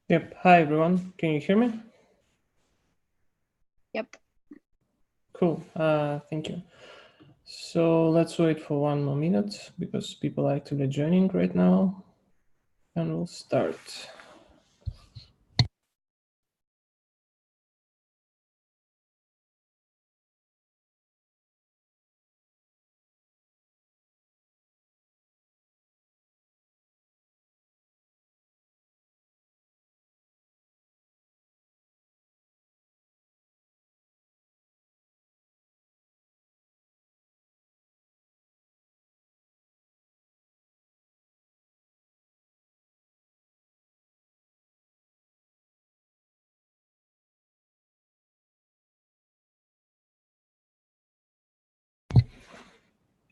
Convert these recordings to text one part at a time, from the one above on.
Yep. Hi, everyone. Can you hear me? Yep. Cool. Thank you. So let's wait for 1 more minute because people are actively joining right now, and we'll start.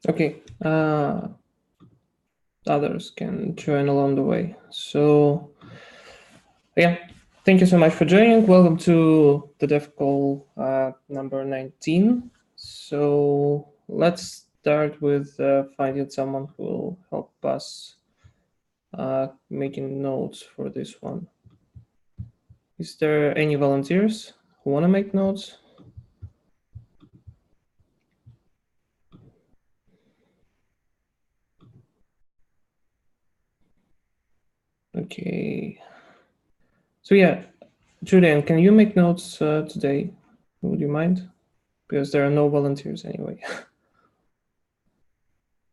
Okay. Others can join along the way. So yeah, thank you so much for joining. Welcome to the DEF call number 19. So let's start with finding someone who will help us making notes for this one. Is there any volunteers who want to make notes? Okay. So yeah, Julian, can you make notes today? Would you mind? Because there are no volunteers anyway.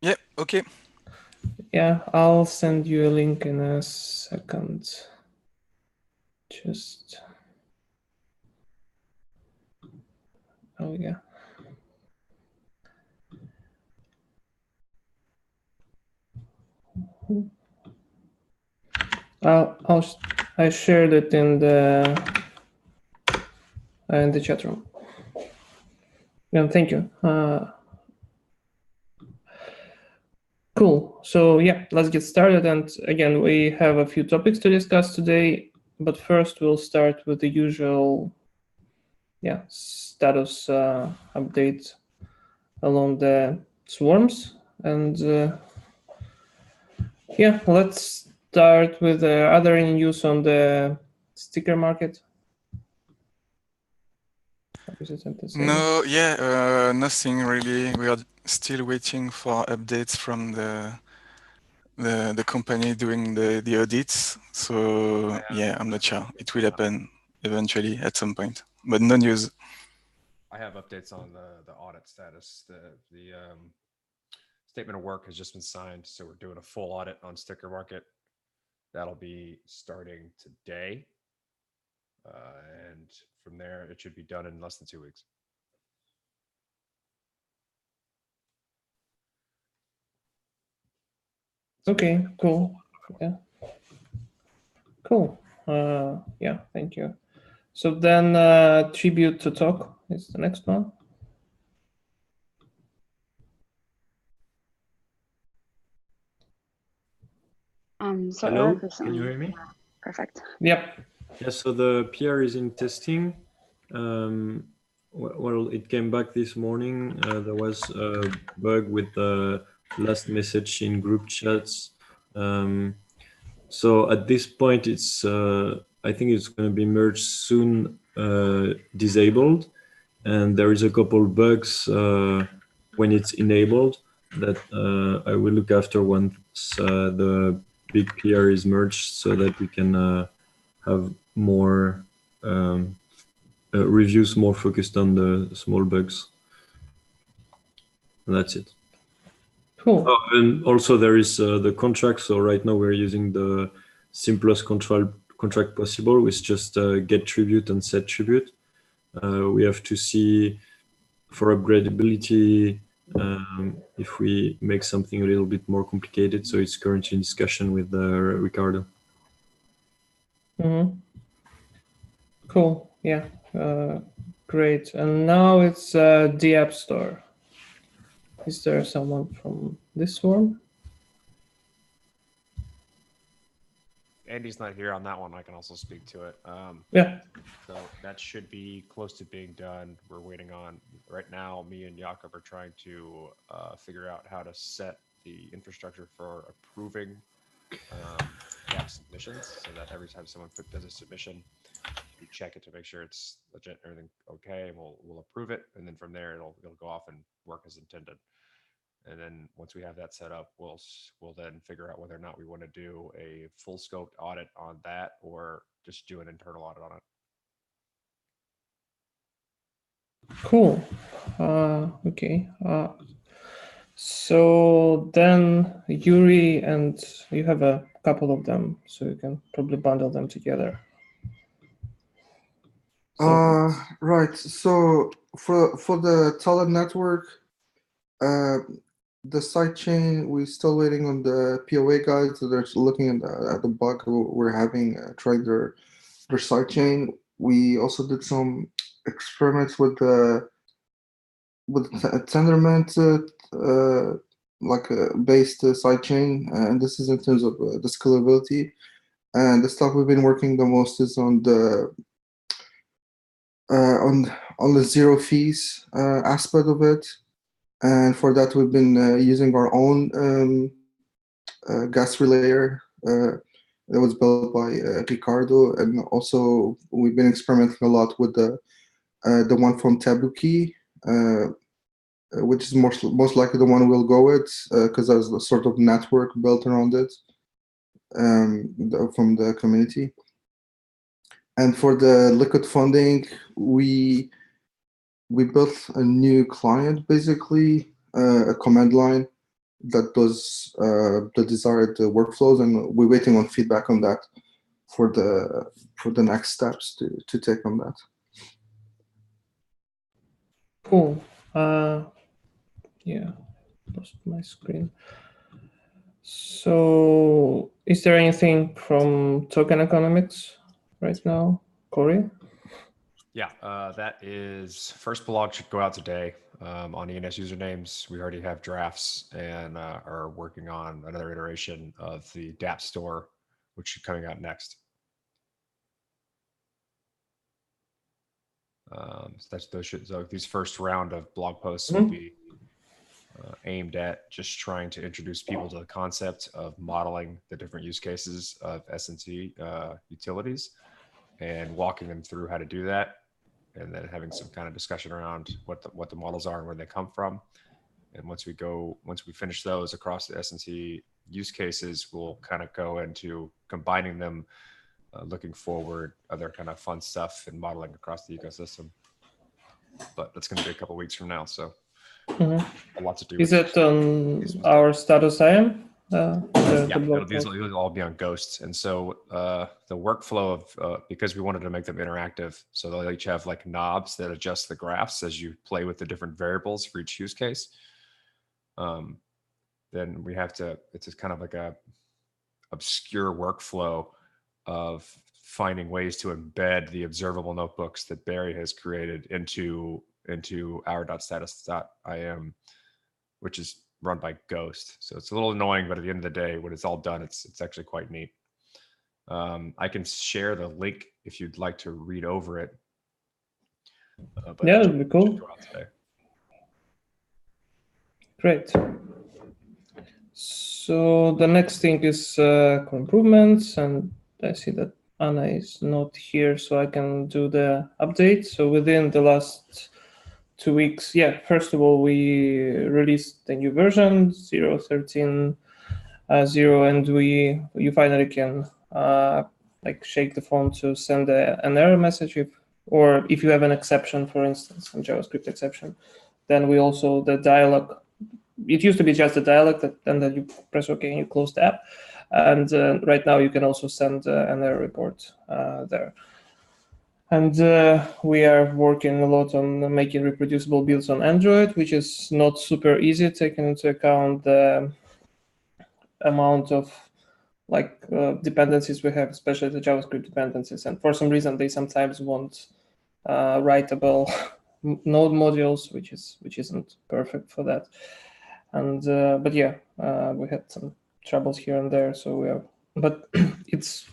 Yeah, okay. Yeah, I'll send you a link in a second. Just, oh yeah. I shared it in the chat room. Yeah, thank you. Cool. So yeah, let's get started. And again, we have a few topics to discuss today, but first we'll start with the usual, status update along the swarms. And yeah, let's start with are there any news on the sticker market? No, yeah, nothing really. We are still waiting for updates from the company doing the audits. So yeah, I'm not sure. It will happen eventually at some point, but no news. I have updates on the audit status. The statement of work has just been signed, so we're doing a full audit on Sticker Market. That'll be starting today, and from there it should be done in less than 2 weeks. Okay, cool. Yeah. Cool. Yeah, thank you. So then Tribute to Talk is the next one. So Hello, Eric is can you hear me? Perfect. Yep. Yeah, so the PR is in testing. Well, it came back this morning. There was a bug with the last message in group chats. So at this point, it's I think it's going to be merged soon, disabled. And there is a couple bugs when it's enabled that I will look after once the big PR is merged, so that we can have more reviews more focused on the small bugs. And that's it. Cool. Oh, and also there is the contract. So right now we're using the simplest contract possible, with just get tribute and set tribute. We have to see for upgradability if we make something a little bit more complicated. So it's currently in discussion with Ricardo. Mm-hmm. Cool. Yeah. Great. And now it's the App Store. Is there someone from this one? Andy's not here on that one. I can also speak to it. Yeah. So that should be close to being done. We're waiting on right now. Me and Jakob are trying to figure out how to set the infrastructure for approving automatic submissions, so that every time someone does a submission, we check it to make sure it's legit, everything okay, and we'll approve it, and then from there it'll go off and work as intended. And then once we have that set up, we'll then figure out whether or not we want to do a full scoped audit on that or just do an internal audit on it. Cool. Okay. So then Yuri, and you have a couple of them, so you can probably bundle them together. Right. So for the talent network, the sidechain, we're still waiting on the POA guys. So they're looking at the bug we're having, trying their sidechain. We also did some experiments with Tendermint based sidechain, and this is in terms of the scalability. And the stuff we've been working the most is on the zero fees aspect of it. And for that, we've been using our own gas relayer that was built by Ricardo, and also we've been experimenting a lot with the one from Tabuki, which is most likely the one we'll go with because there's a sort of network built around it from the community. And for the liquid funding, we built a new client, basically a command line that does the desired workflows, and we're waiting on feedback on that for the next steps to take on that. Cool. Yeah, lost my screen. So is there anything from token economics right now, Corey? Yeah, that is first blog should go out today on ENS usernames. We already have drafts and are working on another iteration of the dApp store, which should be coming out next. So these first round of blog posts will be aimed at just trying to introduce people to the concept of modeling the different use cases of S&T utilities and walking them through how to do that, and then having some kind of discussion around what the models are and where they come from. And once we finish those across the S&T use cases, we'll kind of go into combining them, looking forward, other kind of fun stuff and modeling across the ecosystem. But that's going to be a couple weeks from now, so a lot to do. Is it on our status IM? These will all be on Ghosts. And so the workflow of, because we wanted to make them interactive, so they'll each have like knobs that adjust the graphs as you play with the different variables for each use case. Then we have to, it's just kind of like a obscure workflow of finding ways to embed the observable notebooks that Barry has created into our.status.im, which is run by Ghost. So it's a little annoying, but at the end of the day, when it's all done, it's actually quite neat. I can share the link if you'd like to read over it. Yeah, that'd be cool. Great. So the next thing is improvements, and I see that Anna is not here, so I can do the update. So within the last 2 weeks, first of all, we released the new version 0.13.0, and you finally can shake the phone to send an error message if you have an exception, for instance, a JavaScript exception. Then we also, the dialog, it used to be just a dialog, and then you press OK and you close the app. And right now you can also send an error report there. And we are working a lot on making reproducible builds on Android, which is not super easy, taking into account the amount of dependencies we have, especially the JavaScript dependencies. And for some reason, they sometimes want writable node modules, which isn't perfect for that. And but we had some troubles here and there. So but it's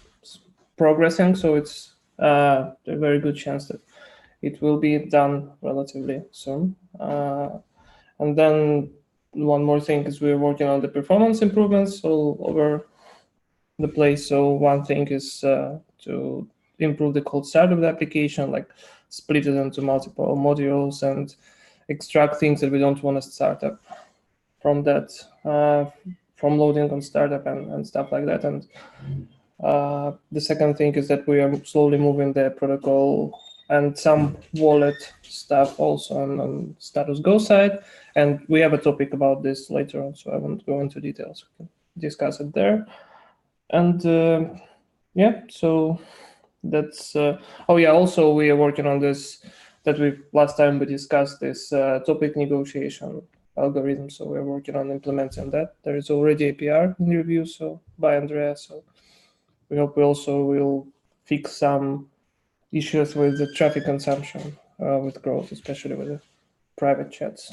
progressing. So it's a very good chance that it will be done relatively soon. And then one more thing is we're working on the performance improvements all over the place. So one thing is to improve the cold start of the application, like split it into multiple modules and extract things that we don't want to start up from that, from loading on startup and stuff like that. And the second thing is that we are slowly moving the protocol and some wallet stuff also on Status Go side. And we have a topic about this later on, so I won't go into details. We can discuss it there. And yeah, so that's, oh yeah, also we are working on this, that last time we discussed this topic negotiation algorithm. So we're working on implementing that. There is already APR in review, so by Andrea. So we hope we also will fix some issues with the traffic consumption with growth, especially with the private chats.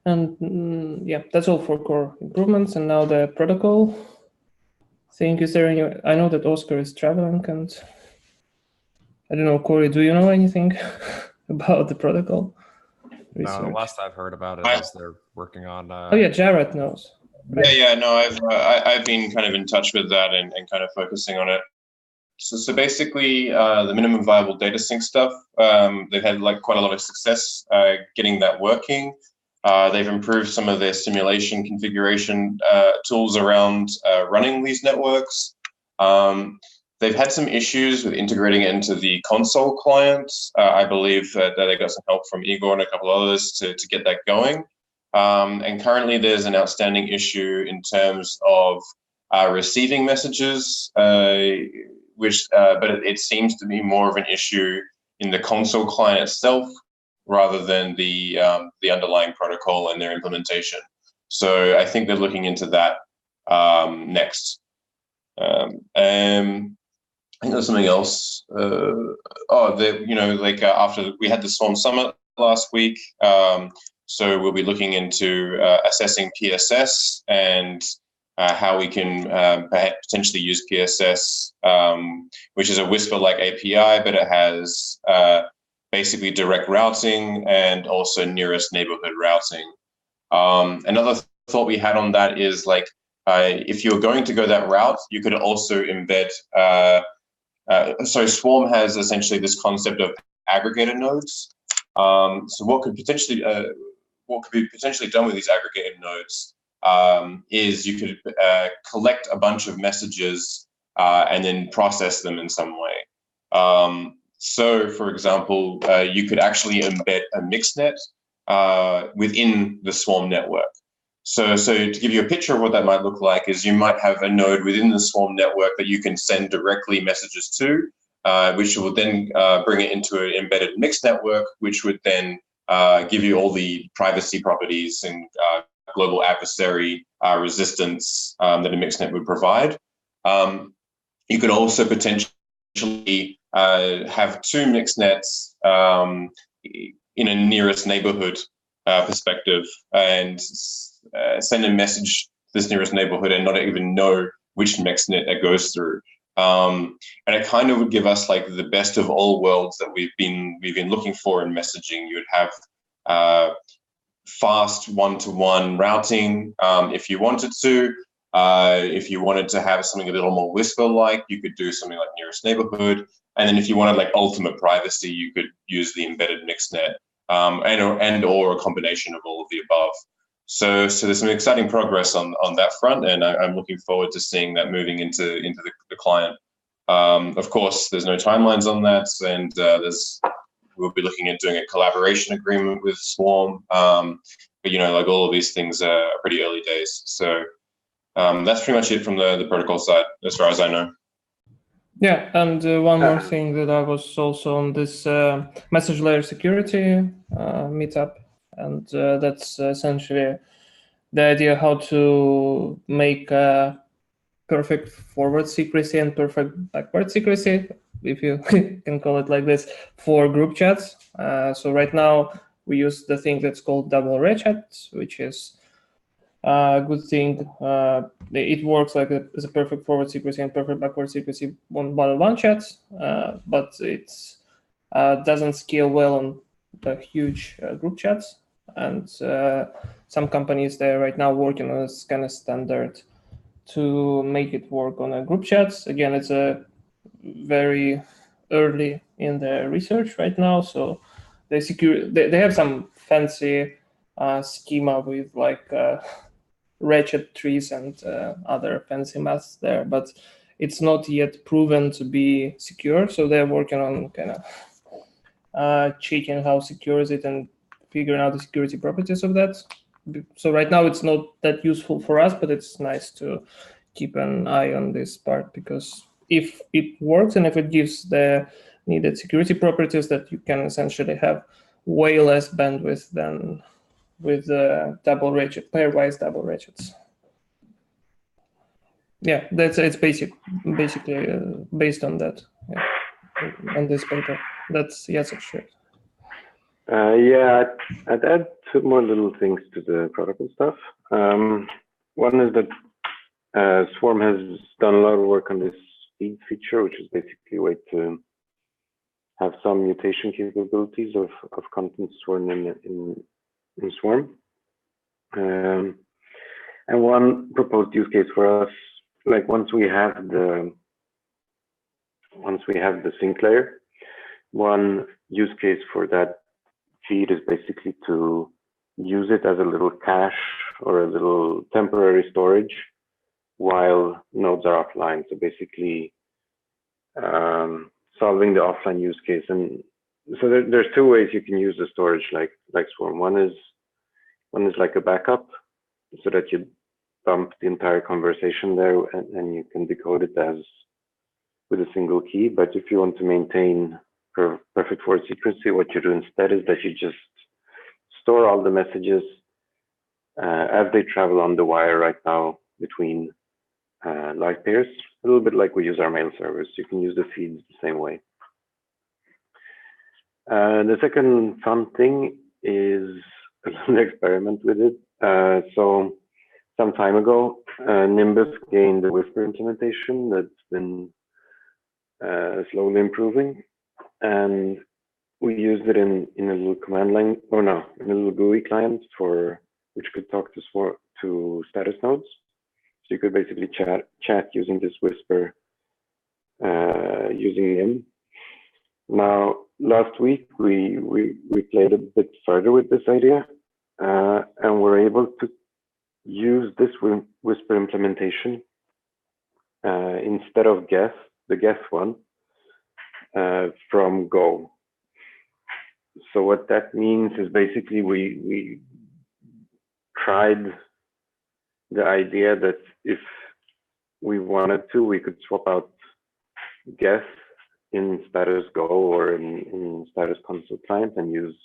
And yeah, that's all for core improvements. And now the protocol thing. Is there any? I know that Oscar is traveling, and I don't know, Corey, do you know anything about the protocol research? No, the last I've heard about it is they're working on. Oh yeah, Jared knows. Right? Yeah, no, I've been kind of in touch with that and kind of focusing on it. So basically, the minimum viable data sync stuff, they've had like quite a lot of success getting that working. They've improved some of their simulation configuration tools around running these networks. They've had some issues with integrating it into the console clients. I believe that they got some help from Igor and a couple others to get that going. And currently there's an outstanding issue in terms of receiving messages, but it seems to be more of an issue in the console client itself rather than the underlying protocol and their implementation. So I think they're looking into that next. I think there's something else. After we had the Swarm Summit last week, so we'll be looking into assessing PSS and how we can potentially use PSS, which is a Whisper-like API, but it has basically direct routing and also nearest neighborhood routing. Another thought we had on that is like, if you're going to go that route, you could also embed, so Swarm has essentially this concept of aggregator nodes. So what could be potentially done with these aggregated nodes is you could collect a bunch of messages and then process them in some way. So for example, you could actually embed a mixnet within the Swarm network. So to give you a picture of what that might look like is you might have a node within the Swarm network that you can send directly messages to, which will then bring it into an embedded mixed network, which would then give you all the privacy properties and global adversary resistance that a mixnet would provide. You could also potentially have two mixnets in a nearest neighborhood perspective and send a message to this nearest neighborhood and not even know which mixnet it goes through. And it kind of would give us like the best of all worlds that we've been looking for in messaging. You'd have fast one-to-one routing if you wanted to. If you wanted to have something a little more Whisper-like, you could do something like nearest neighborhood. And then if you wanted like ultimate privacy, you could use the embedded mixnet and or a combination of all of the above. So there's some exciting progress on that front, and I'm looking forward to seeing that moving into the client. Of course, there's no timelines on that, and we'll be looking at doing a collaboration agreement with Swarm. But like all of these things are pretty early days. So that's pretty much it from the protocol side, as far as I know. Yeah, and one more thing that I was also on this message layer security meetup, and that's essentially the idea how to make perfect forward secrecy and perfect backward secrecy, if you can call it like this, for group chats. So right now we use the thing that's called double array chat, which is a good thing. It works like as a perfect forward secrecy and perfect backward secrecy one-on-one chats, but it doesn't scale well on the huge group chats. And some companies, they're right now working on this kind of standard to make it work on a group chats. Again, it's a very early in the research right now, so they have some fancy schema with like ratchet trees and other fancy maths there, but it's not yet proven to be secure. So they're working on kind of checking how secure is it and figuring out the security properties of that. So right now it's not that useful for us, but it's nice to keep an eye on this part, because if it works and if it gives the needed security properties, that you can essentially have way less bandwidth than with double ratchet, pairwise double ratchets. Yeah, it's basically based on that, on this paper. That's Jacek shared. Yeah, I'd add two more little things to the protocol stuff. One is that Swarm has done a lot of work on this speed feature, which is basically a way to have some mutation capabilities of content stored in Swarm. And one proposed use case for us, like once we have the sync layer, one use case for that feed is basically to use it as a little cache or a little temporary storage while nodes are offline. So basically solving the offline use case. And so there's two ways you can use the storage like Swarm. One is like a backup, so that you dump the entire conversation there and you can decode it as with a single key. But if you want to maintain perfect word secrecy, what you do instead is that you just store all the messages as they travel on the wire right now between live pairs, a little bit like we use our mail servers. You can use the feeds the same way. The second fun thing is a little experiment with it. So some time ago, Nimbus gained a Whisper implementation that's been slowly improving, and we used it in a little command line, in a little GUI client which could talk to status nodes. So you could basically chat using this Whisper using Nim. Now, last week we played a bit further with this idea, and we're able to use this Whisper implementation instead of the guess one, from Go. So what that means is basically we tried the idea that if we wanted to, we could swap out guess in status Go or in status console client and use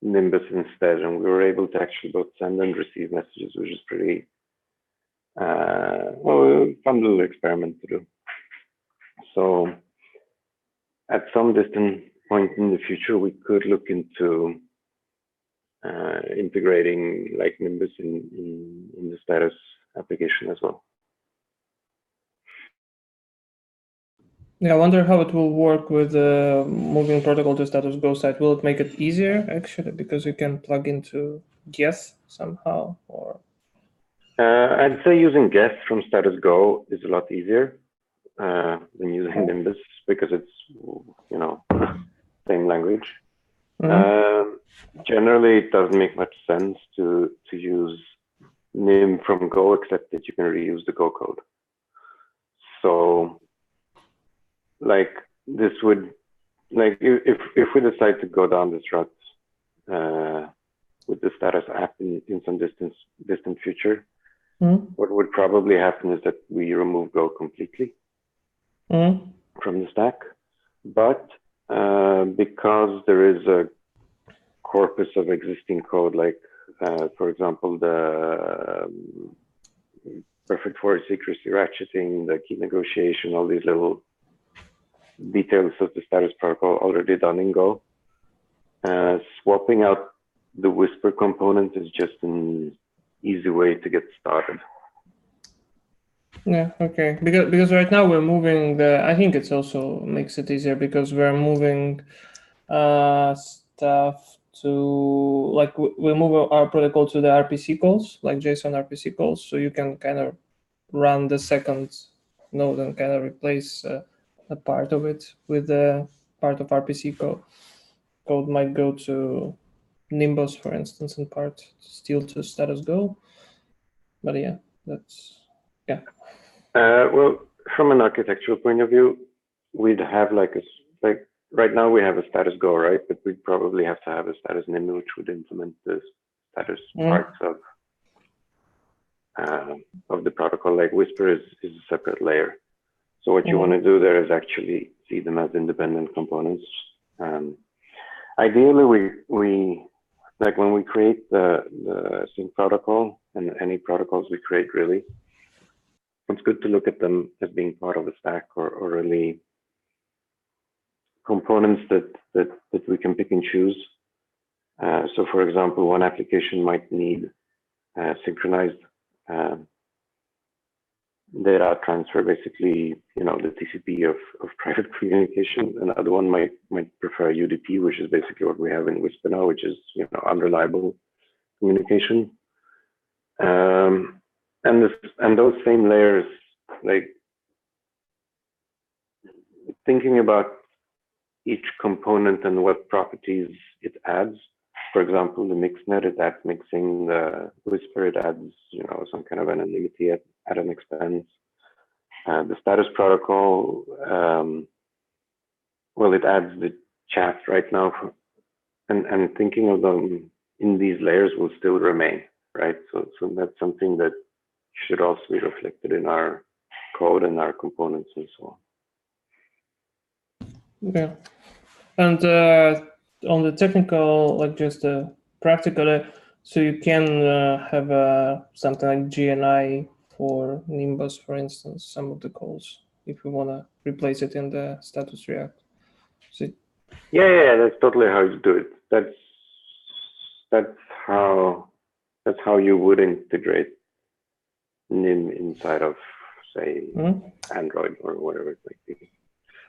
Nimbus instead. And we were able to actually both send and receive messages, which is pretty a fun little experiment to do. So at some distant point in the future, we could look into integrating like Nimbus in the status application as well. Yeah, I wonder how it will work with moving protocol to status Go side. Will it make it easier actually, because you can plug into guess somehow? Or I'd say using guess from status Go is a lot easier than using Nimbus, because it's same language. Generally, it doesn't make much sense to use Nim from Go, except that you can reuse the Go code. So like this would, like if we decide to go down this route with the status app in some distant future, what would probably happen is that we remove Go completely from the stack. But because there is a corpus of existing code, like for example the perfect word secrecy ratcheting, the key negotiation, all these little details of the status protocol already done in Go, swapping out the Whisper component is just an easy way to get started. Yeah, okay. Because right now we're moving I think it's also makes it easier because we're moving stuff to, like we move our protocol to the RPC calls, like JSON RPC calls, so you can kind of run the second node and kind of replace a part of it with a part of RPC code. Code might go to Nimbus, for instance, and part still to status Go. But yeah, that's, yeah. Well, from an architectural point of view, we'd have like right now we have a status Go, right? But we'd probably have to have a status Nimble, which would implement the status parts of the protocol. Like Whisper is a separate layer. So what you want to do there is actually see them as independent components. Ideally, we like when we create the sync protocol and any protocols we create, really, it's good to look at them as being part of the stack or really components that we can pick and choose. So for example, one application might need synchronized data transfer, basically, you know, the TCP of private communication. Another one might prefer UDP, which is basically what we have in Whisper now, which is, you know, unreliable communication. And those same layers, like thinking about each component and what properties it adds. For example, the MixNet, it adds mixing. The Whisper, it adds, you know, some kind of anonymity at an expense. The status protocol, well, it adds the chat right now, and thinking of them in these layers will still remain, right? So that's something that should also be reflected in our code and our components and so on. Okay. And on the technical, like just practical, so you can have something like GNI for Nimbus, for instance, some of the calls, if you want to replace it in the status React. So yeah, that's totally how you do it. That's how you would integrate Nim inside of, say, Android or whatever it might be.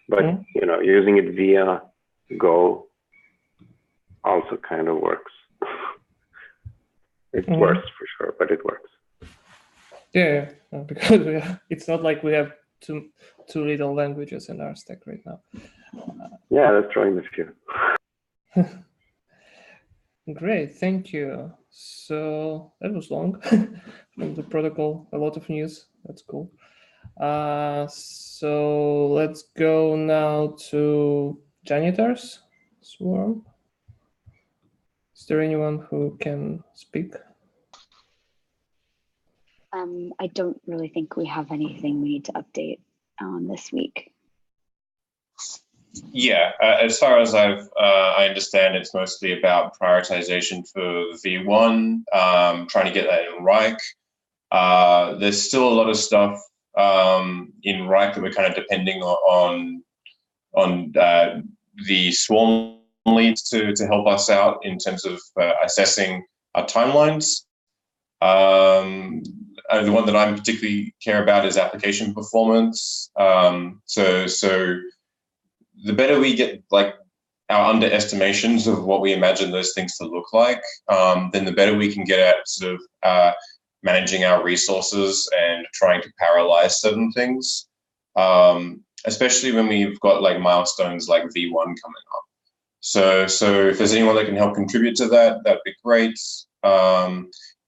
But you know, using it via Go also kind of works. It's worse for sure, but it works. Yeah, because it's not like we have two little languages in our stack right now. Yeah, let's try in the few. Great, thank you. So that was long from the protocol, a lot of news. That's cool. So let's go now to Janitor's Swarm. Is there anyone who can speak? I don't really think we have anything we need to update on this week. Yeah, as far as I understand, it's mostly about prioritization for V1, trying to get that in Rike. There's still a lot of stuff in Rike that we're kind of depending on the Swarm leads to help us out in terms of assessing our timelines. The one that I particularly care about is application performance. So the better we get like our underestimations of what we imagine those things to look like, then the better we can get at sort of managing our resources and trying to parallelize certain things, especially when we've got like milestones like V1 coming up. So if there's anyone that can help contribute to that, that'd be great.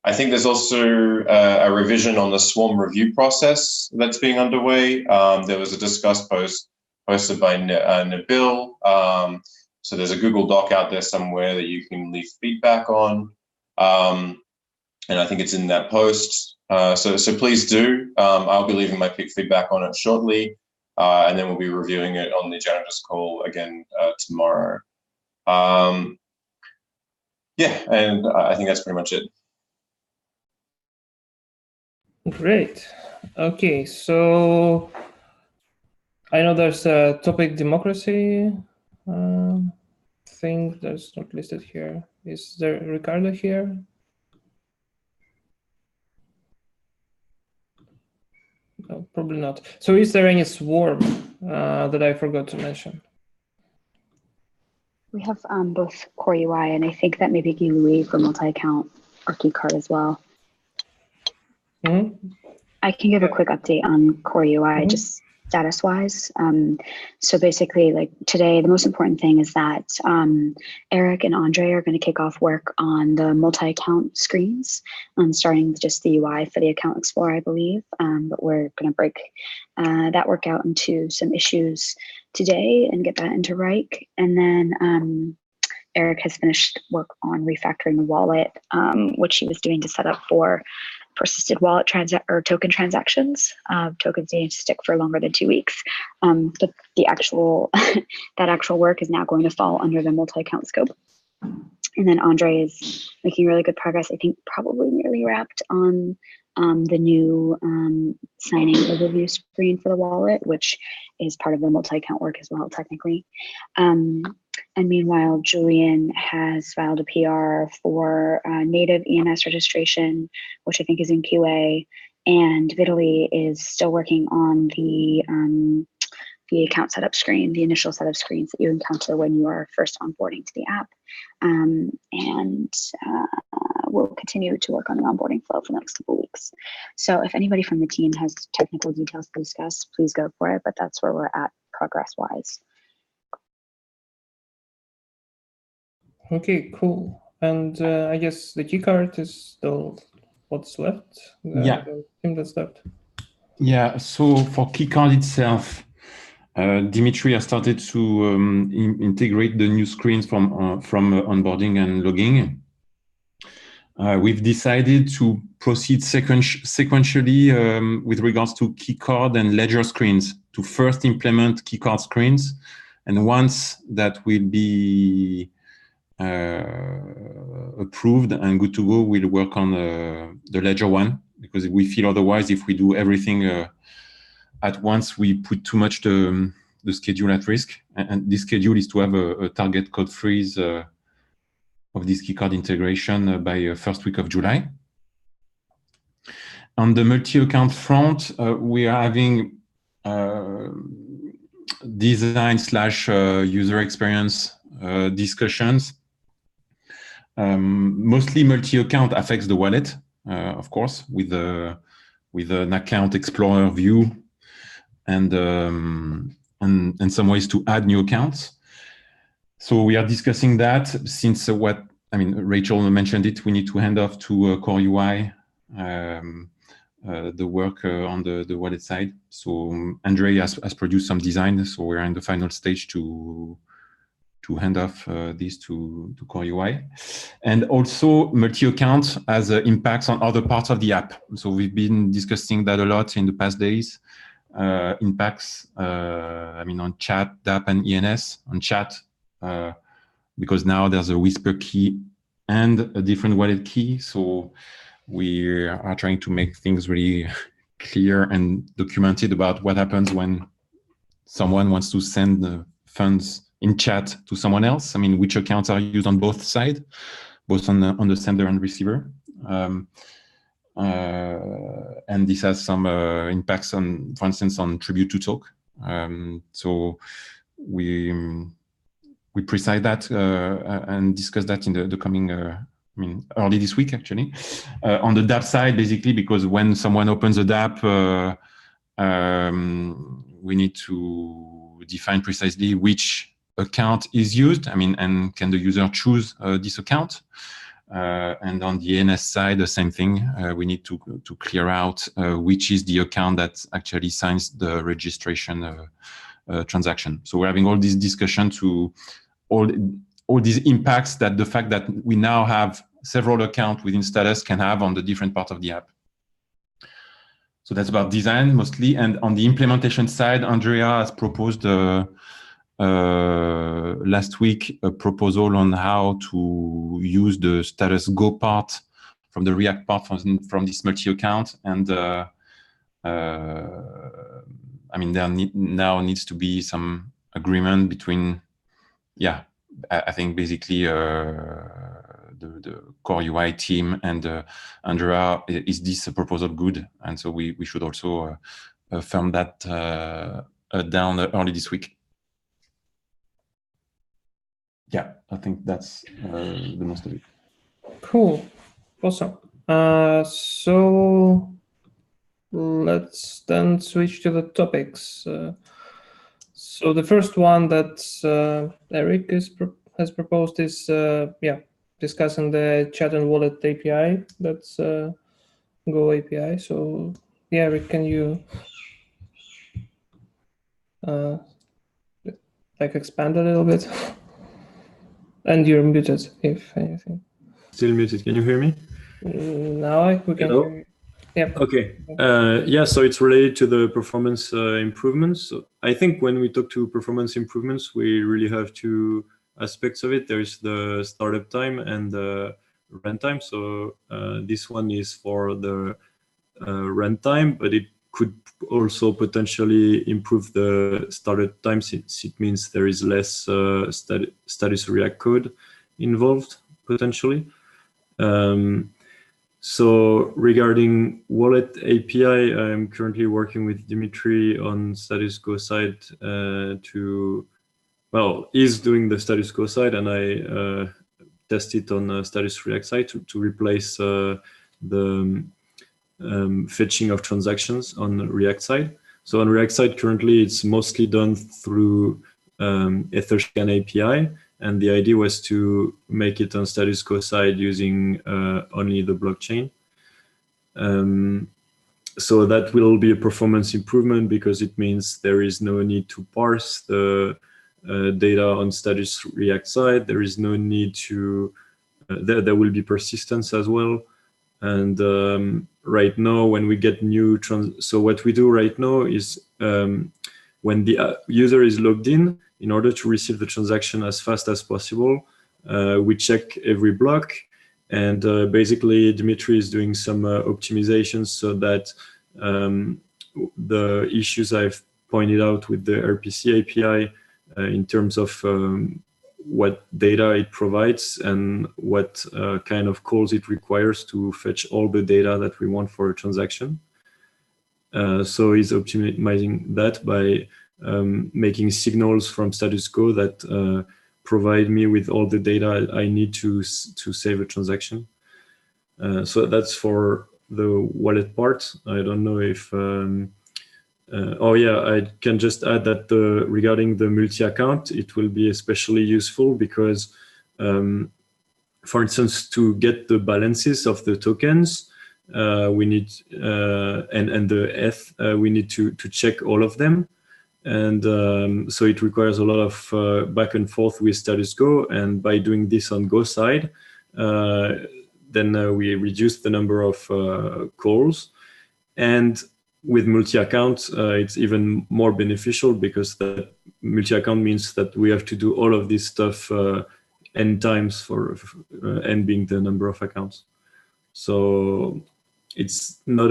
I think there's also a revision on the Swarm review process that's being underway. There was a discussed post posted by Nabil. So there's a Google Doc out there somewhere that you can leave feedback on. And I think it's in that post. So please do. I'll be leaving my feedback on it shortly. And then we'll be reviewing it on the Janitor's Call again tomorrow. Yeah, and I think that's pretty much it. Great. Okay, so I know there's a topic democracy thing that's not listed here. Is there Ricardo here? No, probably not. So is there any Swarm that I forgot to mention? We have both Core UI and I think that maybe GUI for multi-account or keycard as well. I can give a quick update on Core UI, just status-wise. So basically, like today, the most important thing is that Eric and Andre are going to kick off work on the multi-account screens, starting with just the UI for the Account Explorer, I believe. But we're going to break that work out into some issues today and get that into Rike. And then Eric has finished work on refactoring the wallet, which he was doing to set up for persisted wallet token transactions. Tokens need to stick for longer than 2 weeks. But the actual that actual work is now going to fall under the multi-account scope. And then Andre is making really good progress. I think probably nearly wrapped on the new signing overview screen for the wallet, which is part of the multi-account work as well, technically. And meanwhile, Julian has filed a PR for native ENS registration, which I think is in QA. And Vitaly is still working on the account setup screen, the initial setup screens that you encounter when you are first onboarding to the app. We'll continue to work on the onboarding flow for the next couple of weeks. So if anybody from the team has technical details to discuss, please go for it, but that's where we're at progress-wise. Okay, cool. And I guess the keycard is still what's left? The thing that's left. Yeah, so for keycard itself, Dimitri has started to integrate the new screens from onboarding and logging. We've decided to proceed sequentially with regards to keycard and ledger screens, to first implement keycard screens. And once that will be approved and good to go, we'll work on the ledger one, because we feel otherwise if we do everything at once, we put too much the schedule at risk. And this schedule is to have a target code freeze of this keycard integration by first week of July. On the multi-account front, we are having design/user experience discussions. Mostly multi-account affects the wallet, of course, with an account explorer view and some ways to add new accounts. So we are discussing that since Rachel mentioned it, we need to hand off to Core UI the work on the wallet side. So Andre has produced some design, so we're in the final stage to hand off this to Core UI. And also multi-account has impacts on other parts of the app. So we've been discussing that a lot in the past days. Impacts, on chat, DApp, and ENS. On chat, because now there's a Whisper key and a different wallet key. So we are trying to make things really clear and documented about what happens when someone wants to send the funds in chat to someone else. Which accounts are used on both sides, both on the sender and receiver. And this has some impacts on, for instance, on Tribute to Talk. So we precise that and discuss that in the coming, early this week, actually. On the DApp side, basically, because when someone opens a DApp, we need to define precisely which account is used. And can the user choose this account? And on the ENS side, the same thing. We need to clear out which is the account that actually signs the registration transaction. So we're having all this discussion to all these impacts that the fact that we now have several accounts within Status can have on the different parts of the app. So that's about design mostly. And on the implementation side, Andrea has proposed last week a proposal on how to use the Status Go part from the React part from this multi-account. And there now needs to be some agreement between, I think basically the Core UI team and Andrea. Is this proposal good? And so we should also firm that down early this week. Yeah, I think that's the most of it. Cool. Awesome. So let's then switch to the topics. So the first one that Eric has proposed is discussing the chat and wallet API. That's Go API. So Eric, can you expand a little bit? And you're muted, if anything. Still muted. Can you hear me? Now we can hear you. Yeah. Okay. So it's related to the performance improvements. So I think when we talk to performance improvements, we really have two aspects of it. There's the startup time and the runtime. So this one is for the runtime, but it could also potentially improve the startup time since it means there is less status React code involved potentially. So regarding wallet API, I'm currently working with Dimitri on status Go side he's doing the status Go side, and I test it on status React side to replace the fetching of transactions on the React side. So on React side, currently it's mostly done through Etherscan API. And the idea was to make it on status Go side using only the blockchain. So that will be a performance improvement because it means there is no need to parse the data on status React side. There is no need to, there will be persistence as well. And right now, when we get new, so what we do right now is when the user is logged in order to receive the transaction as fast as possible, we check every block. And basically, Dimitri is doing some optimizations so that the issues I've pointed out with the RPC API in terms of what data it provides and what kind of calls it requires to fetch all the data that we want for a transaction. So he's optimizing that by making signals from status Go that provide me with all the data I need to save a transaction. So that's for the wallet part. I don't know if, I can just add that regarding the multi-account, it will be especially useful because, for instance, to get the balances of the tokens, we need, and the ETH, we need to check all of them. And so it requires a lot of back and forth with status Go. And by doing this on Go side, then we reduce the number of calls. And with multi-account, it's even more beneficial because the multi-account means that we have to do all of this stuff n times for n being the number of accounts. So it's not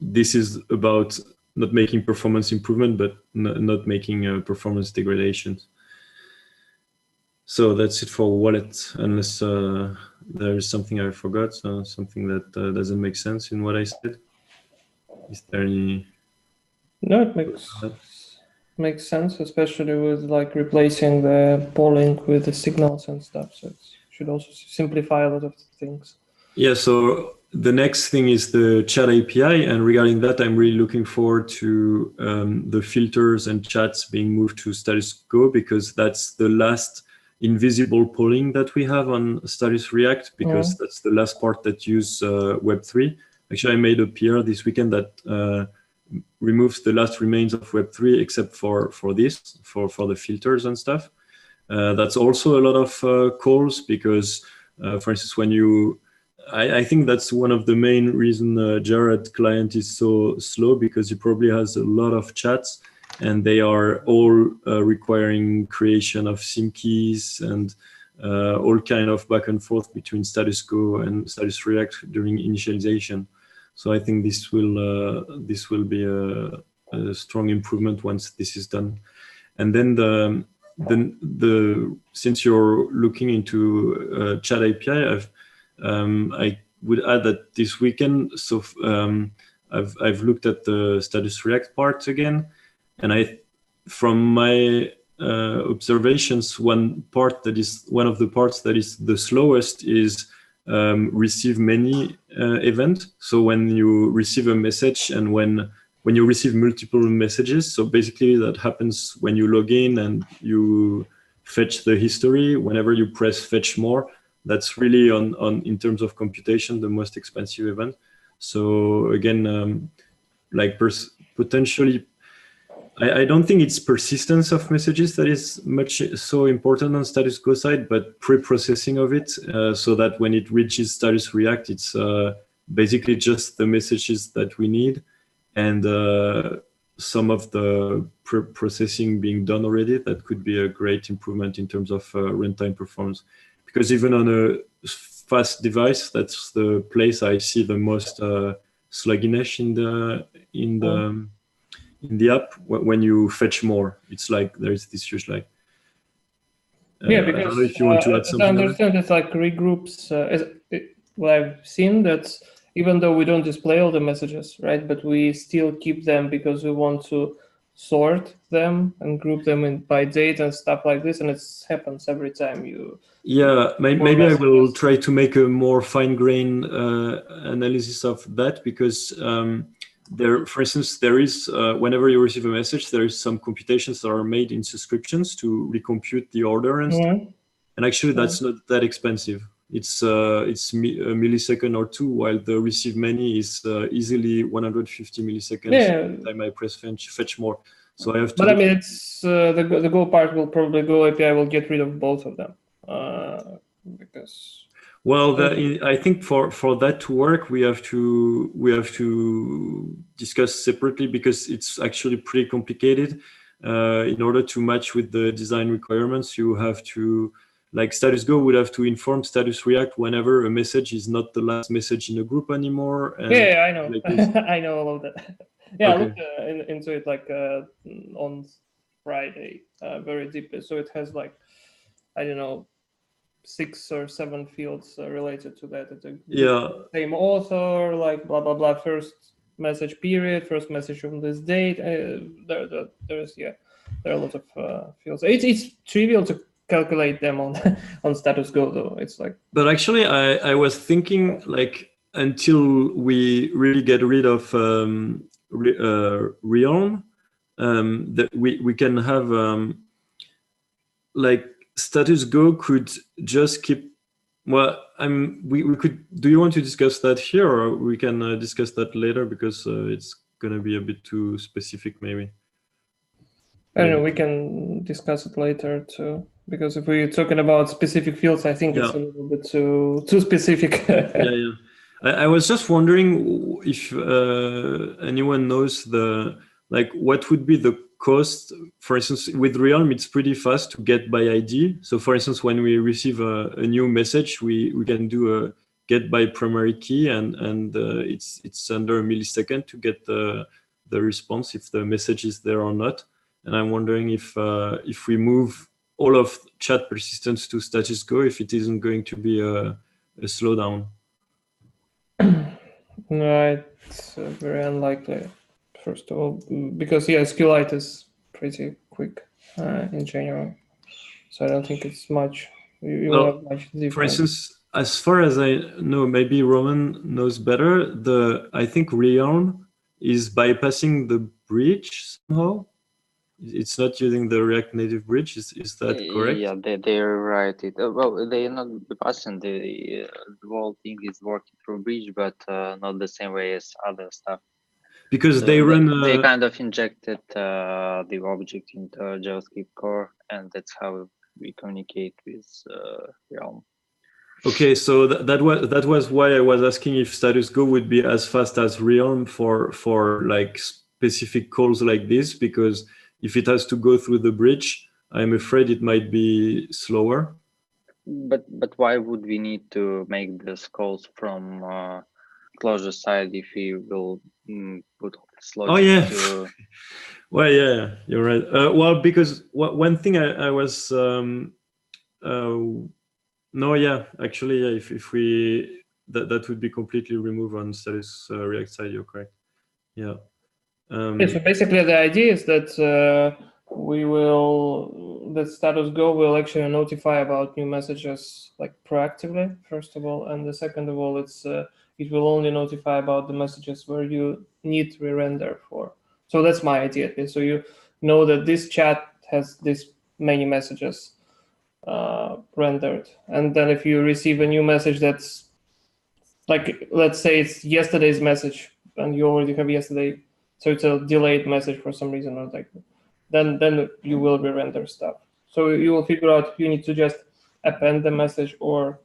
this is about not making performance improvement, but not making performance degradations. So that's it for wallet, unless there is something I forgot, something that doesn't make sense in what I said. Is there any? No, it makes sense, especially with like replacing the polling with the signals and stuff. So it should also simplify a lot of things. Yeah, so the next thing is the chat API. And regarding that, I'm really looking forward to the filters and chats being moved to status Go, because that's the last invisible polling that we have on status React, because that's the last part that use Web3. Actually, I made a PR this weekend that removes the last remains of Web3, except for this, for the filters and stuff. That's also a lot of calls because, for instance, when you, I think that's one of the main reason Jared client is so slow, because he probably has a lot of chats and they are all requiring creation of SIM keys and all kind of back and forth between status Go and status React during initialization. So I think this will be a strong improvement once this is done. And then the since you're looking into chat API, I would add that this weekend, so I've looked at the status React part again, and from my observations, one of the parts that is the slowest is receive many event. So when you receive a message and when you receive multiple messages, so basically that happens when you log in and you fetch the history. Whenever you press fetch more, that's really on in terms of computation the most expensive event. So again, like potentially, I don't think it's persistence of messages that is much so important on status go side, but pre-processing of it, so that when it reaches status react, it's basically just the messages that we need, and some of the processing being done already. That could be a great improvement in terms of runtime performance, because even on a fast device, that's the place I see the most sluggishness in the app. When you fetch more, it's like there's this huge like. Yeah, because I don't know if you want to add something. I understand it's like regroups. What I've seen, that even though we don't display all the messages, right, but we still keep them because we want to sort them and group them in by date and stuff like this, and it happens every time you. Yeah, maybe I will try to make a more fine-grained analysis of that, because there, for instance, there is whenever you receive a message, there is some computations that are made in subscriptions to recompute the order and stuff. And actually, that's not that expensive. It's a millisecond or two, while the receive many is easily 150 milliseconds. Every time I press fetch more. So I have to. But I mean, it's the Go part will probably Go API will get rid of both of them, because. Well, I think for that to work, we have to discuss separately, because it's actually pretty complicated. In order to match with the design requirements, you have to, like, Status Go would have to inform Status React whenever a message is not the last message in a group anymore. And yeah, I know. like I know all of that. Yeah, okay. I looked into it like on Friday very deeply. So it has like, I don't know, 6 or 7 fields related to that. It's same author, like blah blah blah. First message period, first message from this date. There are a lot of fields. It's trivial to calculate them on Status Go though. It's like. But actually, I was thinking, like, until we really get rid of Realm, that we can have like. Status Go could just keep. Well, we could. Do you want to discuss that here, or we can discuss that later, because it's gonna be a bit too specific, maybe. I don't know. We can discuss it later too, because if we're talking about specific fields, I think it's a little bit too specific. Yeah. I was just wondering if anyone knows what would be the cost. For instance, with Realm, it's pretty fast to get by ID. So for instance, when we receive a new message, we can do a get by primary key, and it's under a millisecond to get the response if the message is there or not. And I'm wondering if we move all of chat persistence to Status Go, if it isn't going to be a slowdown. No, it's very unlikely. First of all, because SQLite is pretty quick in general, so I don't think it's much. You will have much difference. For instance, as far as I know, maybe Roman knows better. I think Realm is bypassing the bridge somehow. It's not using the React Native bridge. Is that correct? Yeah, they're right. Well, they're not bypassing the whole thing is working through bridge, but not the same way as other stuff. Because So they kind of injected the object into JavaScript core, and that's how we communicate with Realm. Okay, so that was why I was asking if Status Go would be as fast as Realm for like specific calls like this, because if it has to go through the bridge, I'm afraid it might be slower. But why would we need to make these calls from closure side if we will put this logic to... Well, yeah, you're right. Well, because one thing I was actually, if we that would be completely removed on Status React side. You're correct. Yeah. So basically, the idea is that the status go will actually notify about new messages like proactively, first of all, and the second of all, it will only notify about the messages where you need re-render for. So that's my idea at least. So you know that this chat has this many messages rendered, and then if you receive a new message that's like, let's say it's yesterday's message and you already have yesterday, so it's a delayed message for some reason, or like, then you will re-render stuff. So you will figure out you need to just append the message or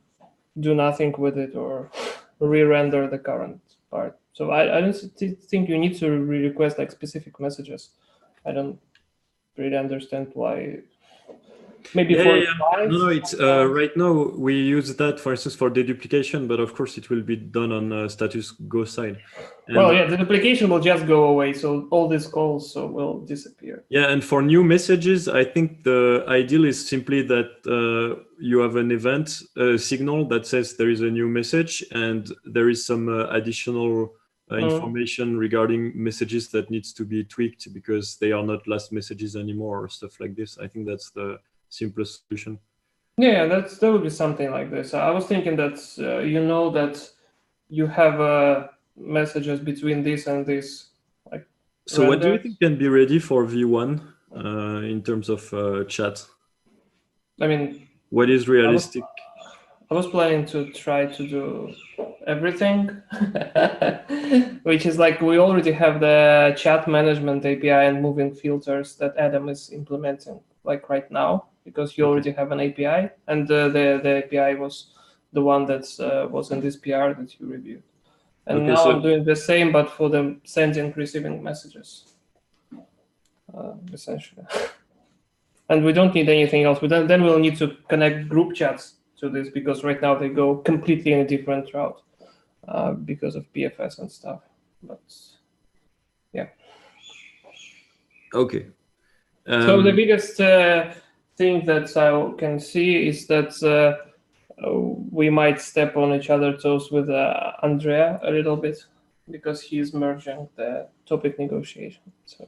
do nothing with it or re-render the current part. So I don't think you need to request like specific messages. I don't really understand why. Maybe No, it's right now we use that, for instance, for deduplication, but of course it will be done on status go side. And well, yeah, the duplication will just go away, so all these calls will disappear. Yeah, and for new messages, I think the ideal is simply that you have an event signal that says there is a new message, and there is some additional information regarding messages that needs to be tweaked because they are not last messages anymore or stuff like this. I think that's the simplest solution. Yeah, that would be something like this. I was thinking that you know that you have messages between this and this. Like, so what do you think can be ready for V1 in terms of chat? I mean, what is realistic? I was planning to try to do everything, which is like we already have the chat management API and moving filters that Adam is implementing like right now, because you already have an API, and the API was the one that was in this PR that you reviewed. And now I'm doing the same, but for the sending, receiving messages, essentially. And we don't need anything else. Then we'll need to connect group chats to this, because right now they go completely in a different route because of PFS and stuff. But yeah. Okay. So the biggest thing that I can see is that we might step on each other's toes with Andrea a little bit, because he's merging the topic negotiation. So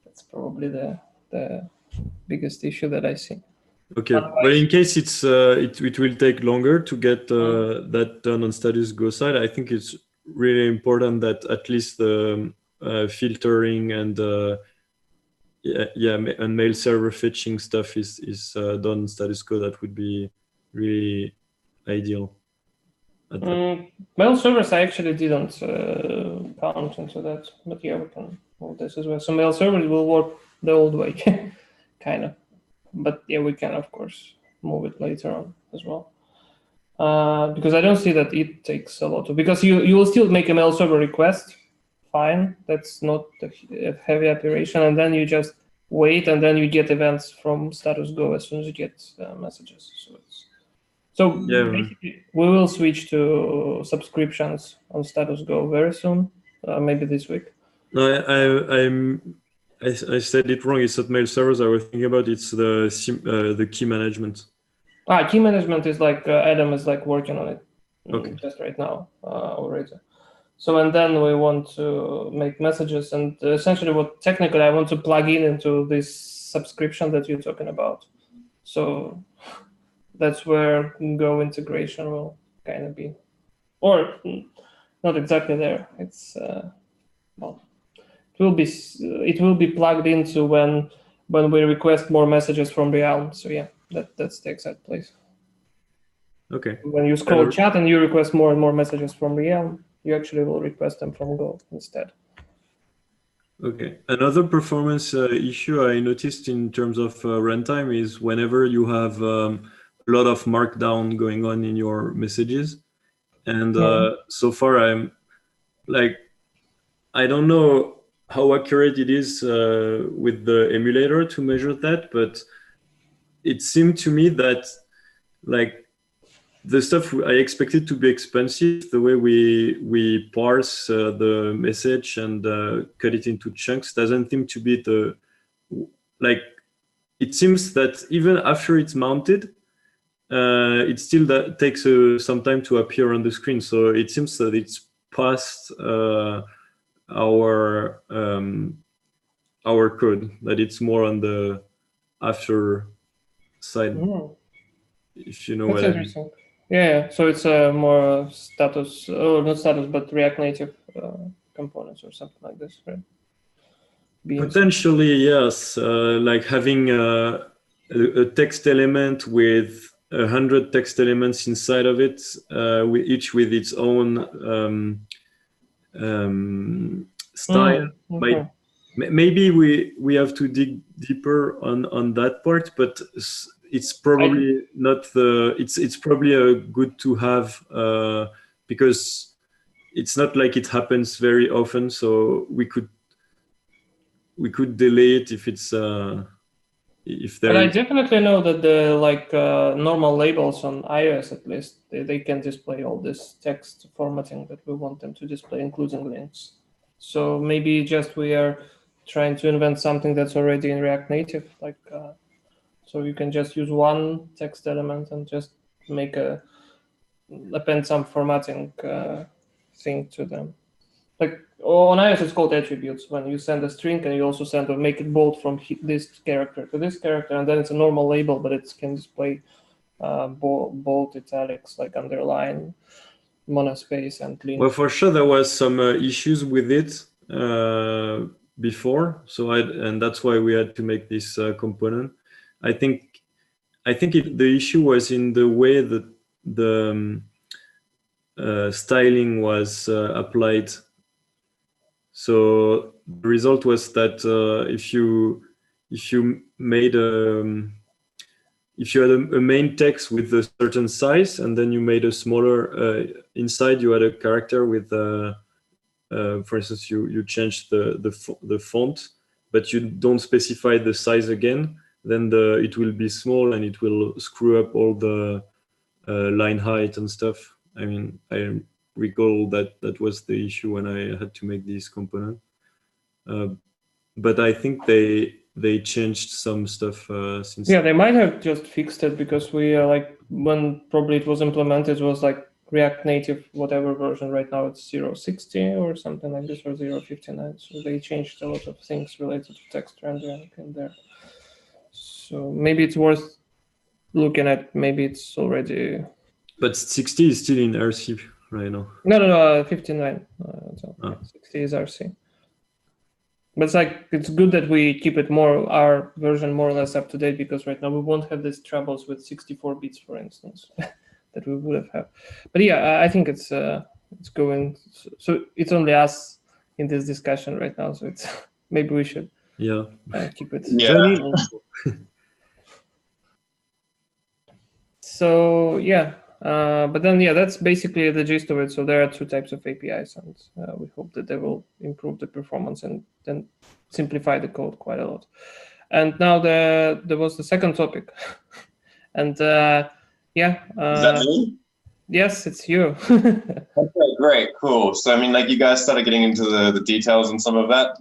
that's probably the biggest issue that I see. Okay, but in case it will take longer to get that done on status go side, I think it's really important that at least the filtering and and mail server fetching stuff is done on status go. That would be really ideal. Mail servers I actually didn't count into that, but yeah, we can move this as well. So mail servers will work the old way, kind of. But yeah, we can, of course, move it later on as well. Because I don't see that it takes a lot. Because you will still make a mail server request. Fine, that's not a heavy operation. And then you just wait, and then you get events from status go as soon as you get messages. So basically, we will switch to subscriptions on status go very soon, maybe this week. No, I said it wrong. It's not mail servers I was thinking about. It's the key management. Key management is like Adam is like working on it just right now already. So and then we want to make messages, and essentially what technically I want to plug into this subscription that you're talking about. So that's where Go integration will kind of be, or not exactly there. It's it will be plugged into when we request more messages from Realm. So yeah, that's the exact place. Okay. When you scroll chat and you request more and more messages from Realm, you actually will request them from Go instead. Okay. Another performance issue I noticed in terms of runtime is whenever you have a lot of markdown going on in your messages, and so far I'm like, I don't know how accurate it is with the emulator to measure that, but it seemed to me that like the stuff I expected to be expensive, the way we parse the message and cut it into chunks doesn't seem to be it seems that even after it's mounted, it still takes some time to appear on the screen. So it seems that it's past our our code, that it's more on the after side. If you know That's what I mean. interesting. Yeah, so it's more status, or not status, but React Native components or something like this, right? Potentially, yes. Like having a text element with 100 text elements inside of it, each with its own style. Okay. Maybe we have to dig deeper on that part, but it's probably not the. It's probably a good to have because it's not like it happens very often. So we could delay it if it's if there. But I definitely know that the normal labels on iOS, at least, they can display all this text formatting that we want them to display, including links. So maybe just we are trying to invent something that's already in React Native, so you can just use one text element and just make append some formatting thing to them. Like on iOS, it's called attributes. When you send a string and you also send or make it bold from this character to this character, and then it's a normal label, but it can display bold, italics, like underline, monospace, and clean. Well, for sure there was some issues with it before, and that's why we had to make this component. I think the issue was in the way that the styling was applied. So the result was that if you made if you had a main text with a certain size and then you made a smaller inside, you had a character with for instance you changed the font, but you don't specify the size again, then it will be small and it will screw up all the line height and stuff. I mean, I recall that was the issue when I had to make this component, but I think they changed some stuff since. Yeah, they might have just fixed it because we when probably it was implemented, it was like React Native whatever version. Right now it's 0.60 or something like this, or 0.59. So they changed a lot of things related to text rendering in there. So maybe it's worth looking at. Maybe it's already. But 60 is still in RC right now. No, 59. 60 is RC. But it's good that we keep it our version more or less up to date, because right now we won't have these troubles with 64 bits, for instance, that we would have had. But yeah, I think it's going. So it's only us in this discussion right now. So it's maybe we should keep it. Yeah. So yeah. But then, that's basically the gist of it. So there are two types of APIs, and we hope that they will improve the performance and then simplify the code quite a lot. And now there was the second topic, and Is that me? Yes, it's you. Okay, great, cool. So I mean, you guys started getting into the details and some of that.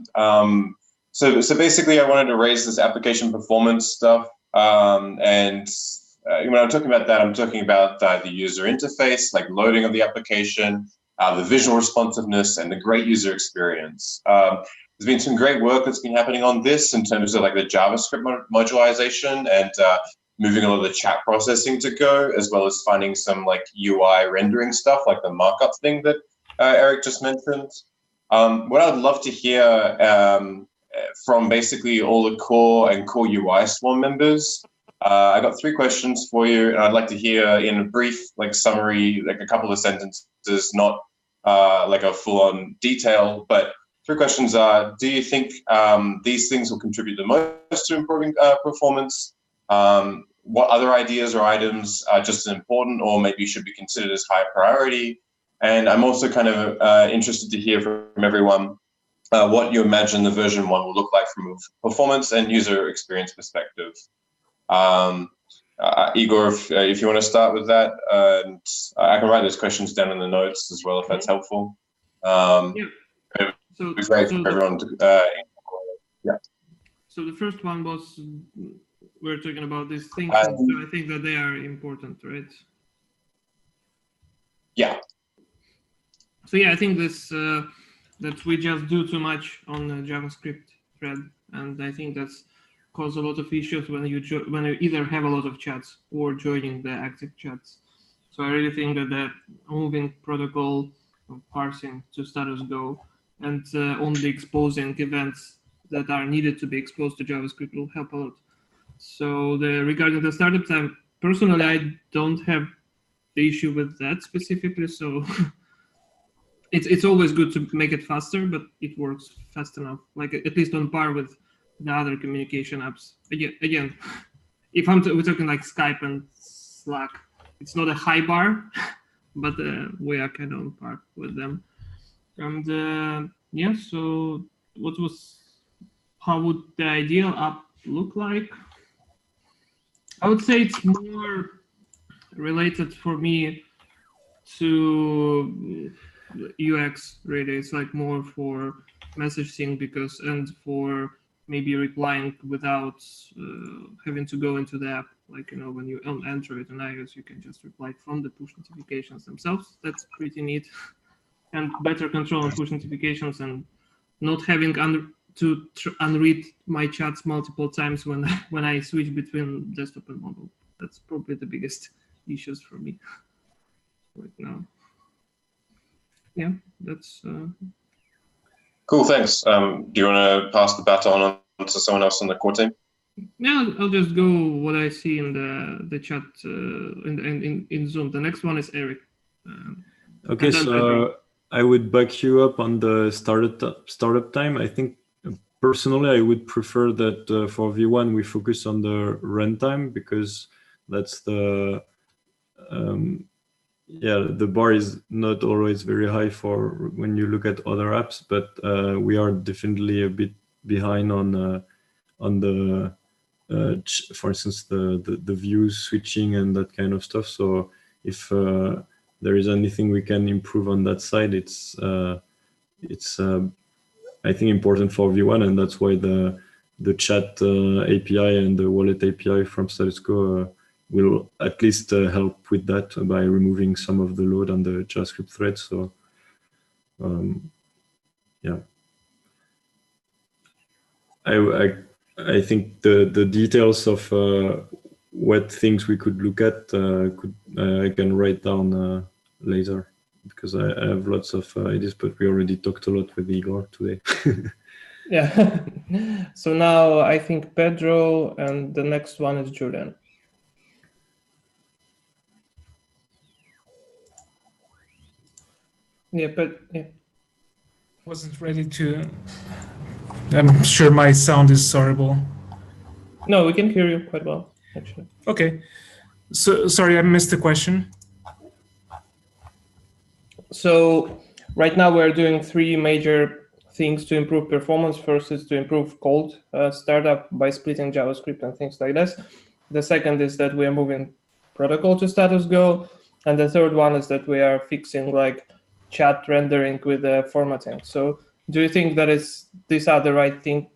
So basically, I wanted to raise this application performance stuff, and when I'm talking about that, I'm talking about the user interface, like loading of the application, the visual responsiveness, and the great user experience. There's been some great work that's been happening on this in terms of the JavaScript modularization and moving a lot of the chat processing to Go, as well as finding some UI rendering stuff, like the markup thing that Eric just mentioned. What I'd love to hear from basically all the core and core UI Swarm members. I got 3 questions for you, and I'd like to hear in a brief summary, a couple of sentences, not a full-on detail, but 3 questions are: do you think these things will contribute the most to improving performance? What other ideas or items are just as important or maybe should be considered as high priority? And I'm also kind of interested to hear from everyone what you imagine the version 1 will look like from a performance and user experience perspective. Igor, if you want to start with that, and I can write those questions down in the notes as well if that's helpful. It'd be great for everyone to. So the first one was we're talking about these things. So I think that they are important, right? Yeah. So I think this that we just do too much on the JavaScript thread, and I think that's caused a lot of issues when you either have a lot of chats or joining the active chats. So I really think that the moving protocol of parsing to status go and only exposing events that are needed to be exposed to JavaScript will help a lot. So regarding the startup time, personally, I don't have the issue with that specifically. So it's always good to make it faster, but it works fast enough, like at least on par with the other communication apps. Again, if we're talking like Skype and Slack, it's not a high bar, but we are kind of on par with them. And yeah, so how would the ideal app look like? I would say it's more related for me to UX, really. It's like more for message sync and for maybe replying without having to go into the app. Like, when you on Android and iOS, you can just reply from the push notifications themselves. That's pretty neat. And better control on push notifications and not having to unread my chats multiple times when I switch between desktop and mobile. That's probably the biggest issues for me right now. Yeah, that's cool. Thanks. Do you want to pass the baton on to someone else on the core team? Yeah, I'll just go what I see in the chat in Zoom. The next one is Eric. Okay, so I would back you up on the startup time. I think personally I would prefer that for V1 we focus on the runtime, because that's the the bar is not always very high for when you look at other apps, but we are definitely a bit behind on the for instance the views switching and that kind of stuff. So if there is anything we can improve on that side, it's I think important for V1, and that's why the chat API and the wallet API from Status Quo will at least help with that by removing some of the load on the JavaScript thread. So yeah, I think the details of what things we could look at I can write down later, because I have lots of ideas, but we already talked a lot with Igor today. Yeah. So now I think Pedro, and the next one is Julian. Yeah, but yeah. Wasn't ready to. I'm sure my sound is horrible. No, we can hear you quite well, actually. Okay. So sorry, I missed the question. So right now we're doing three major things to improve performance. First is to improve cold startup by splitting JavaScript and things like this. The second is that we are moving protocol to status go. And the third one is that we are fixing like chat rendering with formatting. So do you think that these are the right things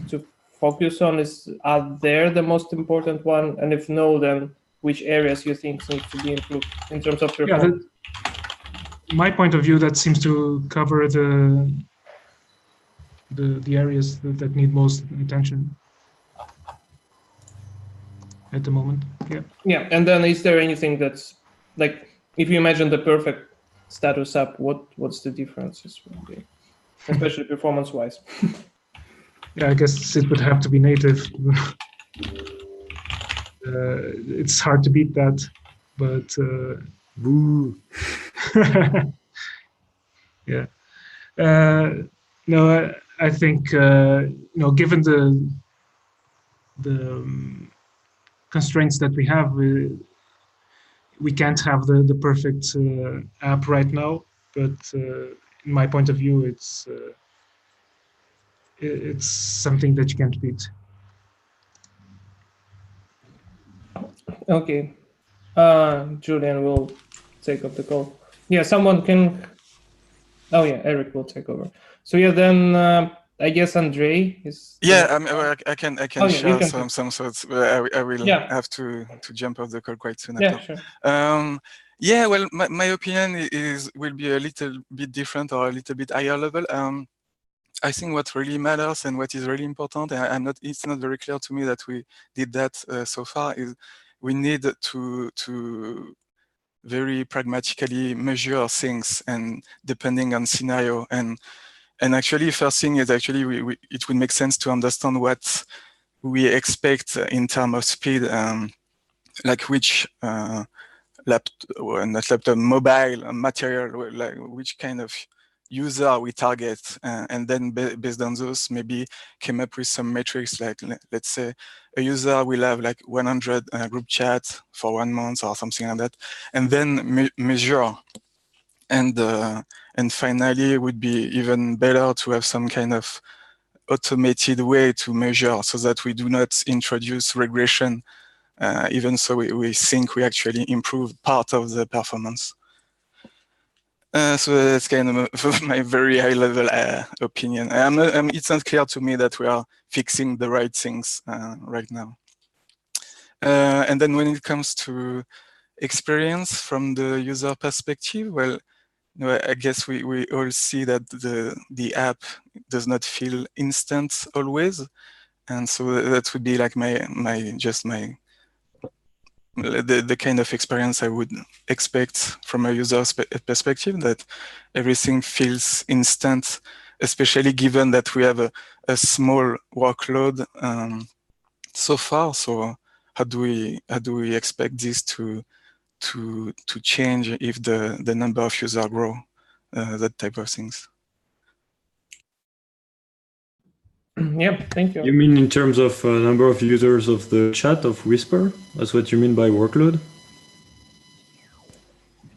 to focus on? Are they the most important one? And if no, then which areas you think need to be improved in terms of performance? My point of view, that seems to cover the areas that need most attention at the moment. Yeah. Yeah, and then is there anything that's like, if you imagine the perfect status app, what's the differences, especially performance-wise? Yeah, I guess it would have to be native. It's hard to beat that, but boo. Yeah. No, I think given the constraints that we have, we can't have the perfect app right now. But in my point of view, it's something that you can't beat. Okay. Julian will take up the call. Yeah, someone can. Oh yeah, Eric will take over. So yeah, then I guess Andre is. Yeah, I can share some. So I will have to jump off the call quite soon. Yeah, sure. Yeah, well, my opinion will be a little bit different or a little bit higher level. I think what really matters and what is really important, and it's not very clear to me that we did that so far, is we need to very pragmatically measure things and depending on scenario. And actually, first thing is actually it would make sense to understand what we expect in terms of speed, like which mobile material, like which kind of user we target, and then based on those, maybe came up with some metrics, like let's say a user will have like 100 group chat for 1 month or something like that, and then measure. And finally, it would be even better to have some kind of automated way to measure so that we do not introduce regression, even so we think we actually improved part of the performance. So that's kind of my very high level opinion. It's not clear to me that we are fixing the right things right now. And then when it comes to experience from the user perspective, well, I guess we all see that the app does not feel instant always, and so that would be like the kind of experience I would expect from a user perspective, that everything feels instant, especially given that we have a small workload so far. So how do we expect this to change if the number of users grow, that type of things? Yeah, thank you. You mean in terms of number of users of the chat of Whisper? That's what you mean by workload?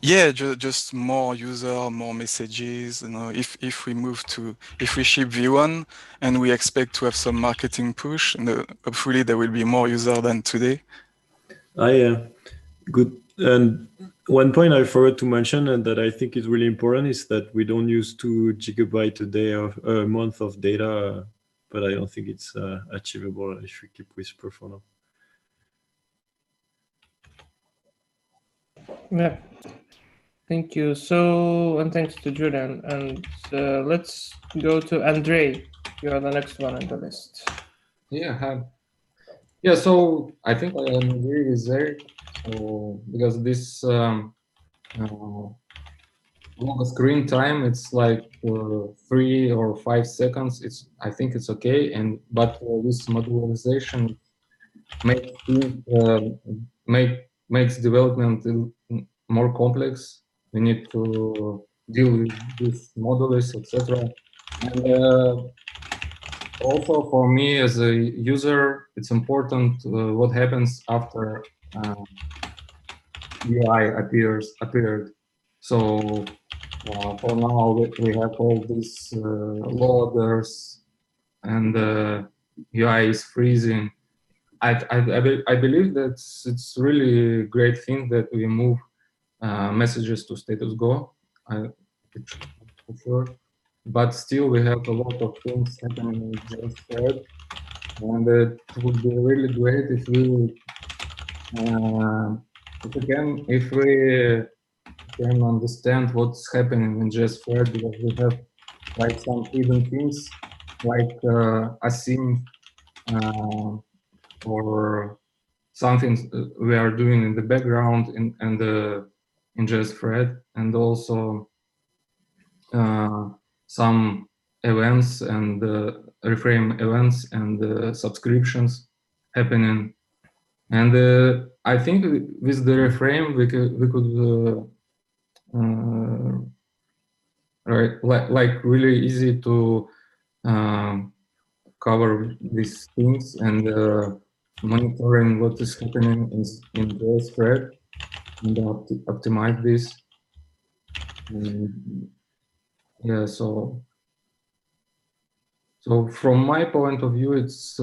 Yeah, just more user, more messages. You know, if we ship V1 and we expect to have some marketing push, and hopefully there will be more users than today. Good. And one point I forgot to mention, and that I think is really important, is that we don't use 2 GB a day or a month of data, but I don't think it's achievable if we keep Whisper for now. Yeah. Thank you. So, and thanks to Julian. And let's go to Andre. You are the next one on the list. Yeah. Yeah. So I think I agree with Eric. So, because this long screen time, it's like 3 or 5 seconds. I think it's okay. But this modularization makes development more complex. We need to deal with modules, etc. And also for me as a user, it's important what happens after UI appeared. So for now we have all these loaders, and UI is freezing. I believe that it's really a great thing that we move messages to status go, for sure. But still, we have a lot of things happening in JSFred, and it would be really great if we can understand what's happening in JSFred, because we have like some hidden things like async or something we are doing in the background in JSFred, and also some events and reframe events and subscriptions happening. And I think with the reframe we could like really easy to cover these things, and monitoring what is happening in JSFred and optimize this. Yeah, so from my point of view, it's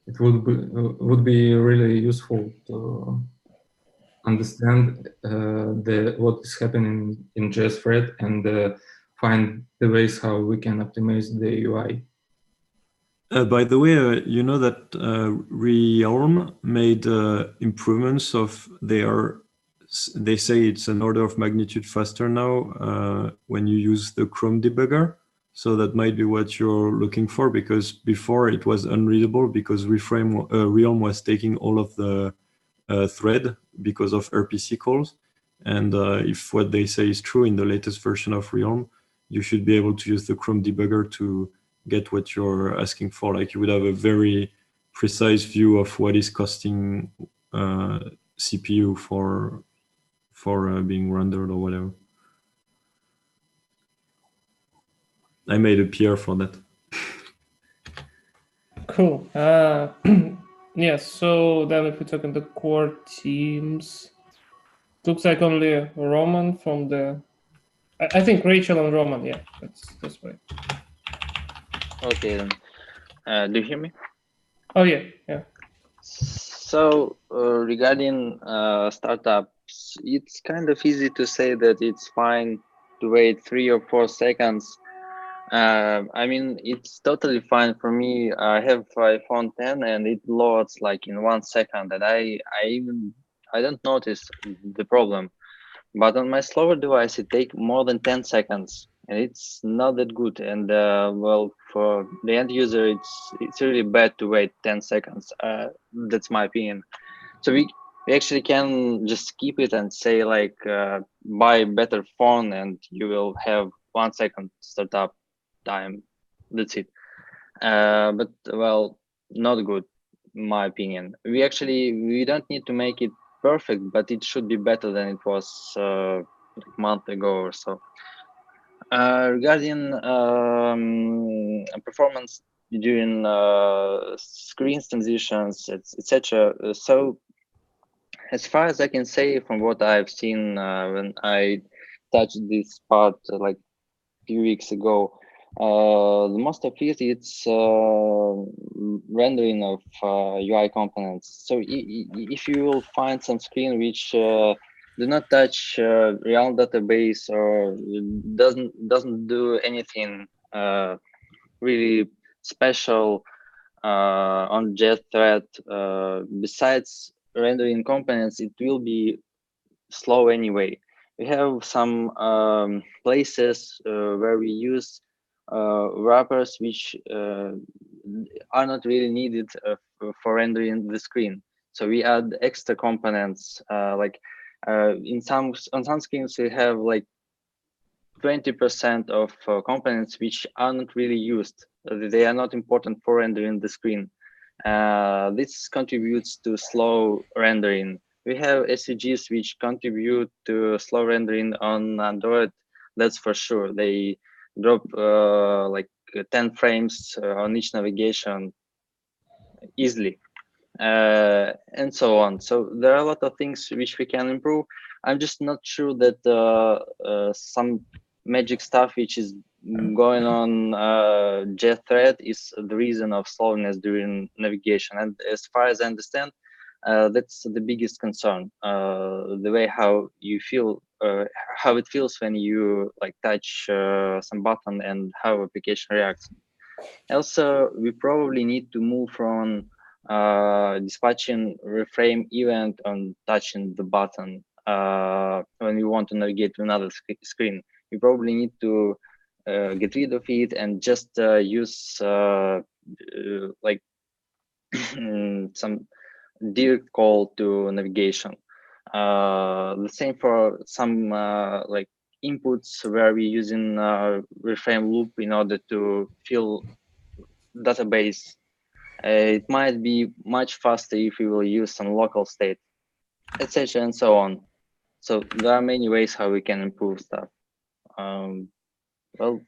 it would be really useful to understand what is happening in JSFred and find the ways how we can optimize the UI. By the way, you know that Realm made improvements of their they say it's an order of magnitude faster now when you use the Chrome debugger. So that might be what you're looking for, because before it was unreadable because Realm was taking all of the thread because of RPC calls. And if what they say is true, in the latest version of Realm, you should be able to use the Chrome debugger to get what you're asking for. Like you would have a very precise view of what is costing CPU for being rendered or whatever. I made a PR for that. Cool. Yes, so then if we talk in the core teams, looks like only Roman from the, I think Rachel and Roman, yeah, that's right. Okay, then. Do you hear me? Oh, yeah, yeah. So regarding startups, it's kind of easy to say that it's fine to wait 3 or 4 seconds. I mean, it's totally fine for me. I have iPhone 10 and it loads like in 1 second, and I don't notice the problem. But on my slower device, it takes more than 10 seconds, and it's not that good. And well, for the end user, it's really bad to wait 10 seconds. That's my opinion. So we actually can just skip it and say like buy a better phone, and you will have 1 second startup time. That's it. But well, not good, in my opinion. We don't need to make it perfect, but it should be better than it was a month ago or so. Regarding performance during screen transitions, etc. So as far as I can say from what I've seen when I touched this part like a few weeks ago, the most of it's rendering of UI components. So if you will find some screen which do not touch Realm database or doesn't do anything really special on JetThread, besides rendering components, it will be slow anyway. We have some places where we use wrappers which are not really needed for rendering the screen. So we add extra components like on some screens we have like 20% of components which are not really used. They are not important for rendering the screen. This contributes to slow rendering. We have SVGs which contribute to slow rendering on Android, that's for sure. They drop like 10 frames on each navigation easily, and so on. So there are a lot of things which we can improve. I'm just not sure that some magic stuff which is going on JetThread is the reason of slowness during navigation. And as far as I understand, that's the biggest concern, the way how you feel, how it feels when you like touch some button and how application reacts. Also, we probably need to move from dispatching reframe event on touching the button when we want to navigate to another screen. We probably need to get rid of it and just use like some direct call to navigation. The same for some like inputs where we're using reframe loop in order to fill database. It might be much faster if we will use some local state, etc. and so on. So there are many ways how we can improve stuff. Well,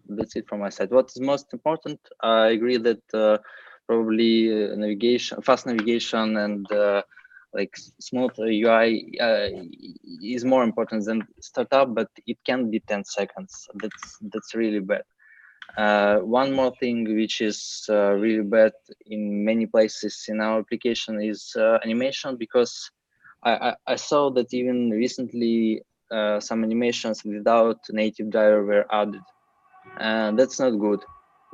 that's it from my side. What is most important? I agree that probably navigation, fast navigation, and like smooth UI is more important than startup, but it can be 10 seconds. That's really bad. One more thing which is really bad in many places in our application is animation, because I saw that even recently some animations without native driver were added, and that's not good.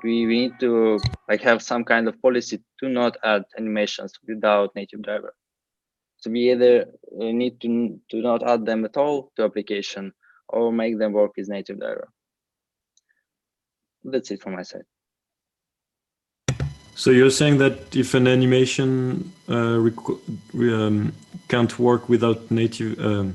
We need to like have some kind of policy to not add animations without native driver. So we either need to not add them at all to application or make them work with native driver. That's it from my side. So you're saying that if an animation can't work without native,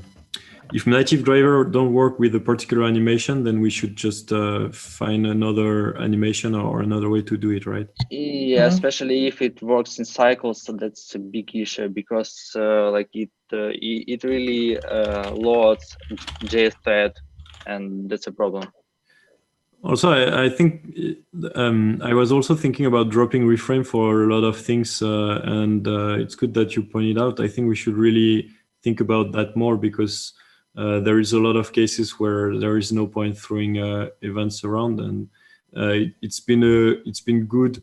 if native driver don't work with a particular animation, then we should just find another animation or another way to do it, right? Yeah, especially if it works in cycles, so that's a big issue because like it really loads JS thread, and that's a problem. Also, I think I was also thinking about dropping reframe for a lot of things, and it's good that you pointed out. I think we should really think about that more because there is a lot of cases where there is no point throwing events around, and it's been good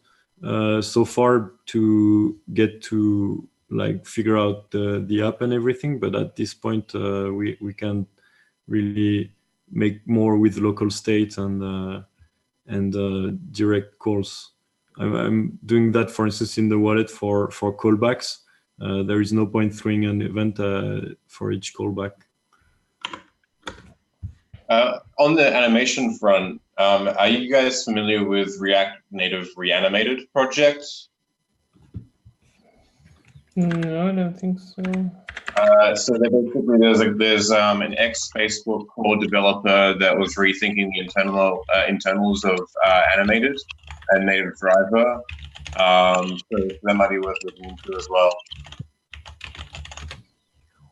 so far to get to like figure out the app and everything. But at this point, we can really make more with local state and direct calls. I'm doing that, for instance, in the wallet for callbacks. There is no point throwing an event for each callback. On the animation front, are you guys familiar with React Native Reanimated project? No, I don't think so. So basically, there's an ex-Facebook core developer that was rethinking the internals of Animated and Native Driver. So that might be worth looking into as well.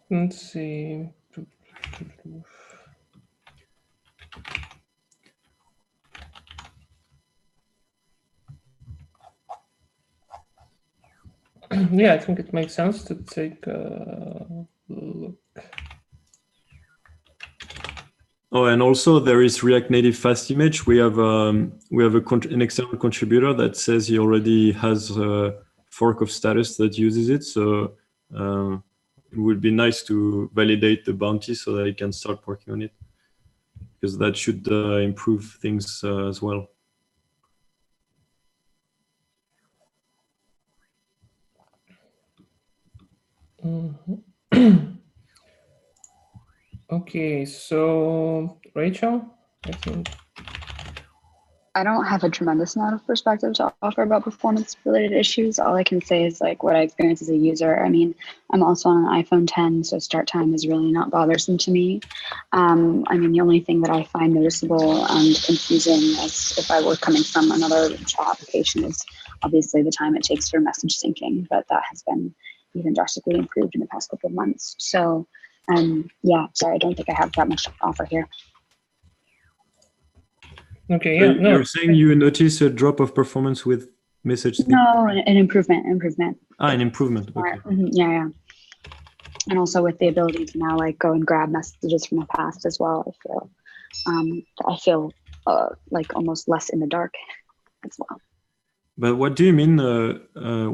Let's see. Yeah, I think it makes sense to take a look. Oh, and also there is React Native Fast Image. We have an external contributor that says he already has a fork of status that uses it. So it would be nice to validate the bounty so that he can start working on it, because that should improve things as well. Okay, so Rachel, I think. I don't have a tremendous amount of perspective to offer about performance-related issues. All I can say is like what I experience as a user. I mean, I'm also on an iPhone 10, so start time is really not bothersome to me. I mean, the only thing that I find noticeable and confusing as if I were coming from another application is obviously the time it takes for message syncing, but that has been even drastically improved in the past couple of months. So yeah, sorry, I don't think I have that much to offer here. Okay, yeah, no. You're saying you notice a drop of performance with message? No, an improvement. An improvement. Okay. Yeah. And also with the ability to now like go and grab messages from the past as well. I feel like almost less in the dark as well. But what do you mean?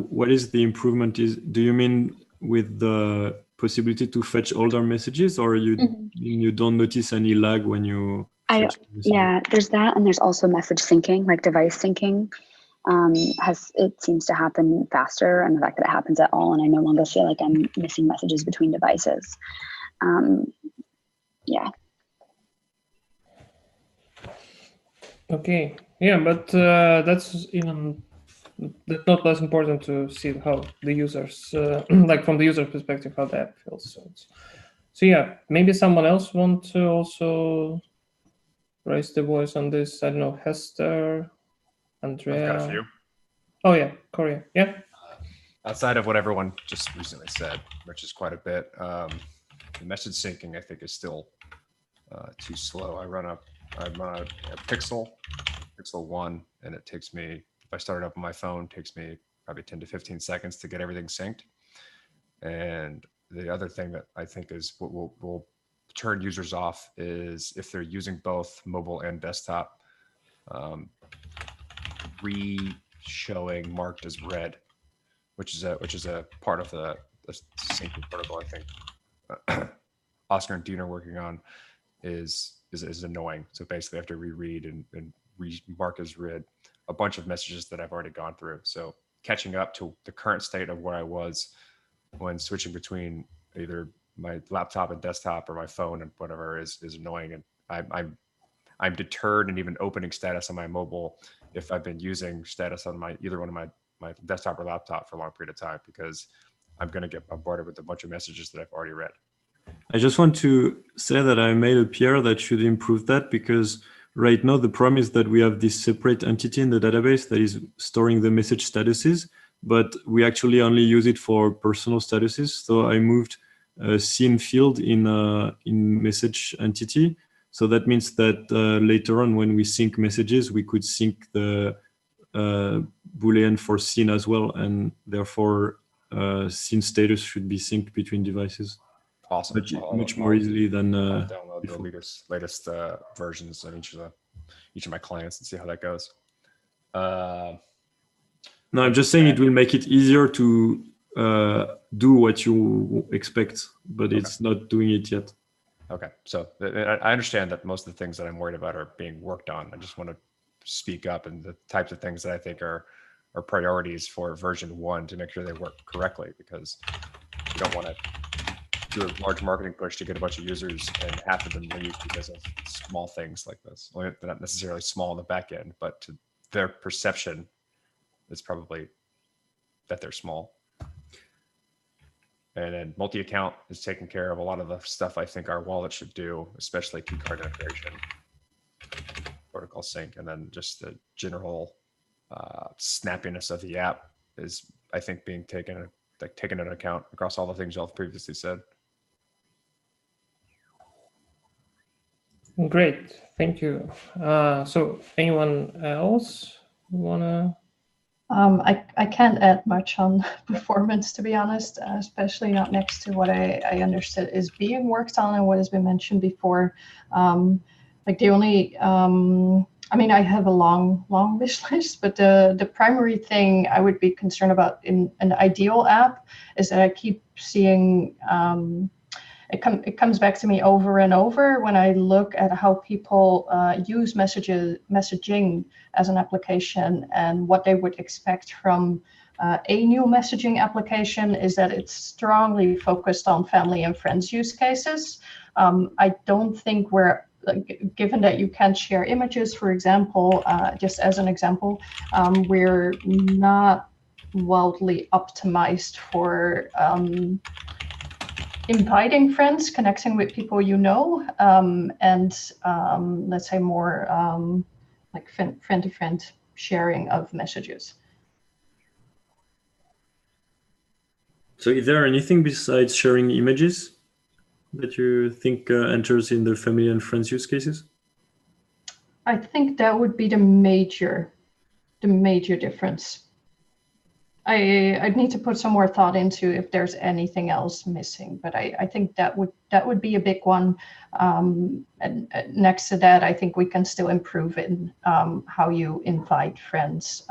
What is the improvement? Do you mean with the possibility to fetch older messages, or you don't notice any lag when you? Yeah, there's that, and there's also message syncing, like device syncing. It seems to happen faster, and the fact that it happens at all, and I no longer feel like I'm missing messages between devices. Yeah. Okay. Yeah, but that's not less important to see how the users, like from the user perspective, how that feels. So yeah, maybe someone else want to also raise the voice on this. I don't know, Hester, Andrea. I've got a few. Oh yeah, Corey. Yeah. Outside of what everyone just recently said, which is quite a bit, the message syncing I think is still too slow. I run a Pixel 1, and it takes me, if I start it up on my phone, it takes me probably 10 to 15 seconds to get everything synced. And the other thing that I think is what will turn users off is if they're using both mobile and desktop, re-showing marked as red, which is a part of the syncing protocol. I think Oscar and Dean are working on is annoying. So basically, I have to reread and re-mark as red a bunch of messages that I've already gone through. So catching up to the current state of where I was when switching between either my laptop and desktop or my phone and whatever is annoying. And I'm deterred in even opening status on my mobile if I've been using status on either one of my desktop or laptop for a long period of time, because I'm going to get bombarded with a bunch of messages that I've already read. I just want to say that I made a PR that should improve that, because right now the problem is that we have this separate entity in the database that is storing the message statuses, but we actually only use it for personal statuses. So I moved a scene field in message entity. So that means that later on when we sync messages, we could sync the Boolean for scene as well, and therefore scene status should be synced between devices. Awesome. Much more easily than download before. the latest versions on each of my clients and see how that goes. No, I'm just saying it will make it easier to do what you expect, but it's not doing it yet. Okay, so I understand that most of the things that I'm worried about are being worked on. I just want to speak up and the types of things that I think are priorities for version 1 to make sure they work correctly, because you don't want to do a large marketing push to get a bunch of users and half of them leave because of small things like this. Well, they're not necessarily small in the back end, but to their perception, it's probably that they're small. And then multi-account is taking care of a lot of the stuff I think our wallet should do, especially key card integration, protocol sync, and then just the general snappiness of the app is, I think, being taken into account across all the things y'all have previously said. Great, thank you. So anyone else wanna? I can't add much on performance, to be honest, especially not next to what I understood is being worked on and what has been mentioned before. Like the only, I mean, I have a long wish list, but the primary thing I would be concerned about in an ideal app is that I keep seeing, it comes back to me over and over when I look at how people use messaging as an application, and what they would expect from a new messaging application is that it's strongly focused on family and friends use cases. I don't think we're, given that you can't share images, for example, just as an example, we're not wildly optimized for inviting friends, connecting with people you know, and let's say more like friend-to-friend sharing of messages. So is there anything besides sharing images that you think enters in the family and friends use cases? I think that would be the major difference. I'd need to put some more thought into if there's anything else missing, but I think that would be a big one. And next to that, I think we can still improve in how you invite friends.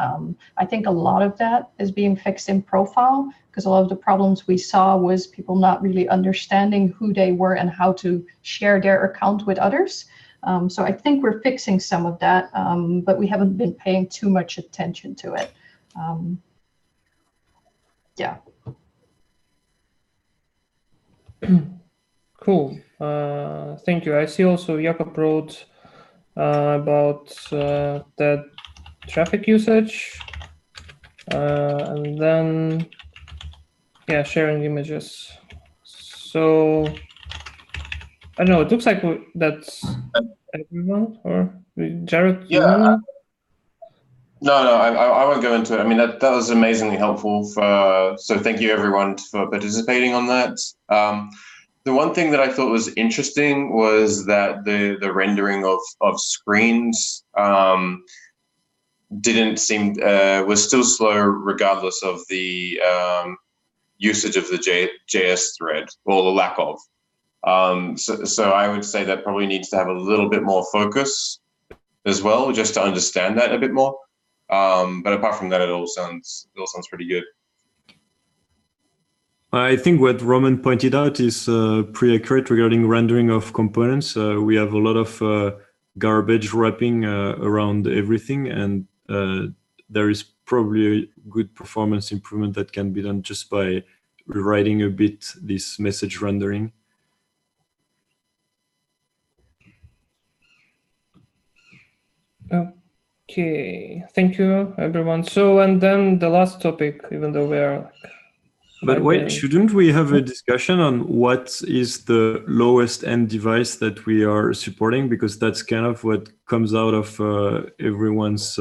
I think a lot of that is being fixed in profile, because a lot of the problems we saw was people not really understanding who they were and how to share their account with others. So I think we're fixing some of that, but we haven't been paying too much attention to it. Yeah. Cool. Thank you. I see also Jakob wrote about that traffic usage, and then yeah, sharing images. So I don't know. It looks like that's everyone, or Jared? Yeah. No, I won't go into it. I mean, that was amazingly helpful. So thank you everyone for participating on that. The one thing that I thought was interesting was that the rendering of screens didn't seem was still slow regardless of the usage of the JS thread, or the lack of. So I would say that probably needs to have a little bit more focus as well, just to understand that a bit more. But apart from that, it all sounds pretty good. I think what Roman pointed out is pretty accurate regarding rendering of components. We have a lot of garbage wrapping around everything, and there is probably a good performance improvement that can be done just by rewriting a bit this message rendering. Okay, thank you, everyone. So, and then the last topic, even though we are... But wait, shouldn't we have a discussion on what is the lowest end device that we are supporting? Because that's kind of what comes out of everyone's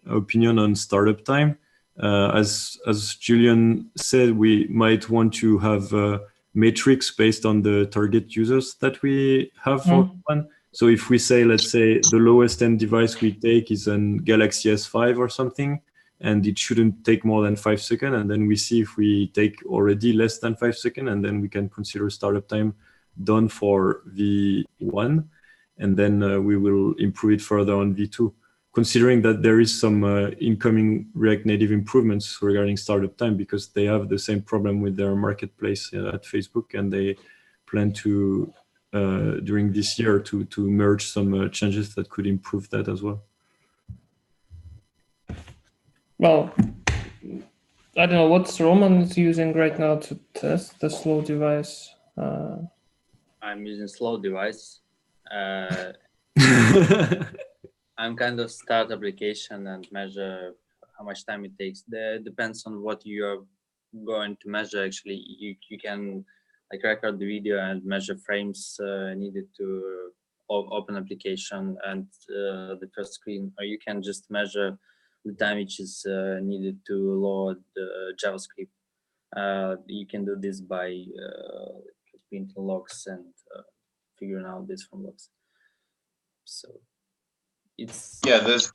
opinion on startup time. As Julian said, we might want to have metrics based on the target users that we have for one. So if we say, let's say the lowest end device we take is a Galaxy S5 or something, and it shouldn't take more than 5 seconds, and then we see if we take already less than 5 seconds, and then we can consider startup time done for V1, and then we will improve it further on V2. Considering that there is some incoming React Native improvements regarding startup time, because they have the same problem with their marketplace at Facebook, and they plan to, during this year, to merge some changes that could improve that as well. Well, I don't know what's Roman is using right now to test the slow device. I'm using slow device. I'm kind of start application and measure how much time it takes. That depends on what you're going to measure. Actually, you can like record the video and measure frames needed to open application and the first screen, or you can just measure the time which is needed to load JavaScript. You can do this by printing logs and figuring out this from logs. So it's there's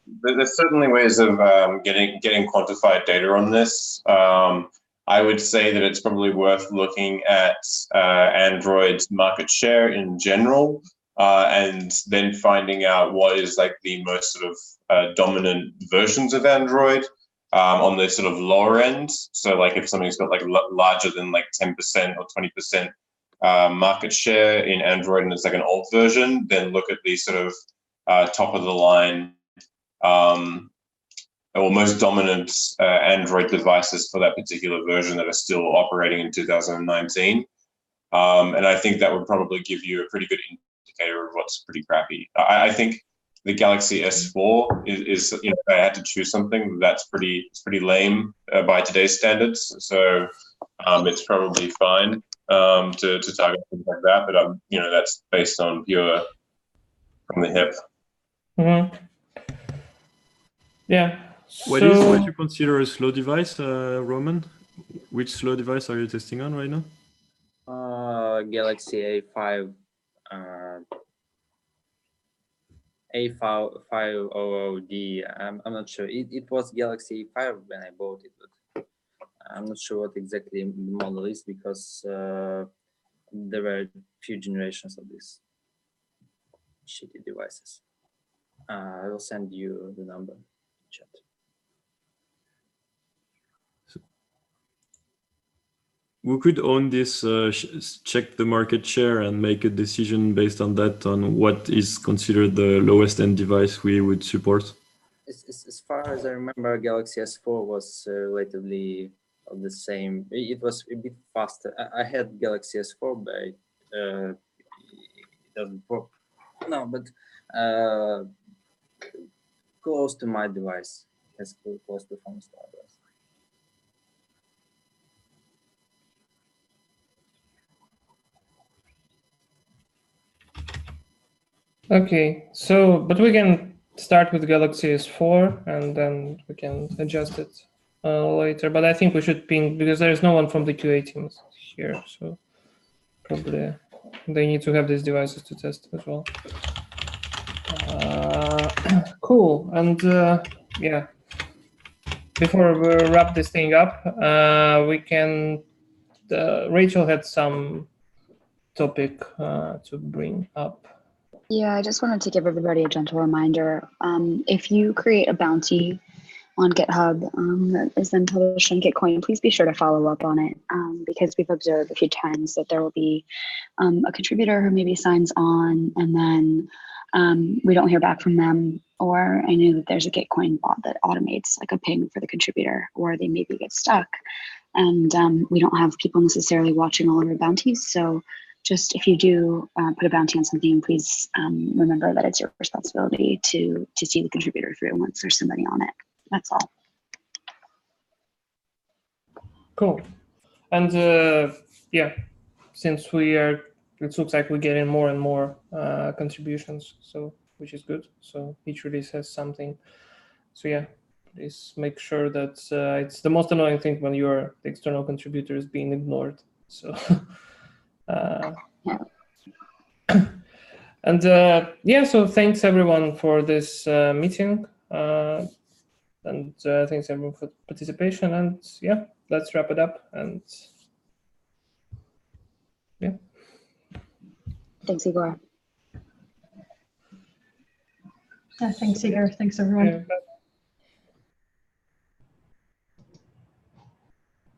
certainly ways of getting quantified data on this. I would say that it's probably worth looking at Android's market share in general, and then finding out what is like the most sort of dominant versions of Android on the sort of lower end. So like if something's got like larger than like 10% or 20% market share in Android and it's like an old version, then look at the sort of top of the line or most dominant Android devices for that particular version that are still operating in 2019. And I think that would probably give you a pretty good indicator of what's pretty crappy. I think the Galaxy S4 is you know, if I had to choose something, that's pretty lame by today's standards. So it's probably fine to target things like that, but you know, that's based on pure from the hip. Mm-hmm. Yeah. What is what you consider a slow device, Roman? Which slow device are you testing on right now? Galaxy A5. A500D. I'm not sure. It was Galaxy A5 when I bought it, but I'm not sure what exactly the model is because there were a few generations of these shitty devices. I will send you the number in chat. We could own this, check the market share and make a decision based on that, on what is considered the lowest end device we would support. As far as I remember, Galaxy S4 was relatively of the same. It was a bit faster. I had Galaxy S4, but it doesn't work. No, but close to my device, as close to from device. Okay, so, but we can start with Galaxy S4 and then we can adjust it later. But I think we should ping, because there is no one from the QA teams here, so probably they need to have these devices to test as well. Cool, and yeah, before we wrap this thing up, we can, Rachel had some topic to bring up. Yeah, I just wanted to give everybody a gentle reminder. If you create a bounty on GitHub that is then published on Gitcoin, please be sure to follow up on it because we've observed a few times that there will be a contributor who maybe signs on and then we don't hear back from them, or I know that there's a Gitcoin bot that automates like a ping for the contributor, or they maybe get stuck. and we don't have people necessarily watching all of our bounties. So just if you do put a bounty on something, please remember that it's your responsibility to see the contributor through once there's somebody on it. That's all. Cool. And yeah, since it looks like we're getting more and more contributions, so which is good. So each release has something. So yeah, please make sure that it's the most annoying thing when the external contributor is being ignored. So and yeah, so thanks everyone for this meeting, and thanks everyone for participation. And yeah, let's wrap it up. And yeah, thanks, Igor. Yeah, thanks, Igor. Thanks, everyone. Yeah,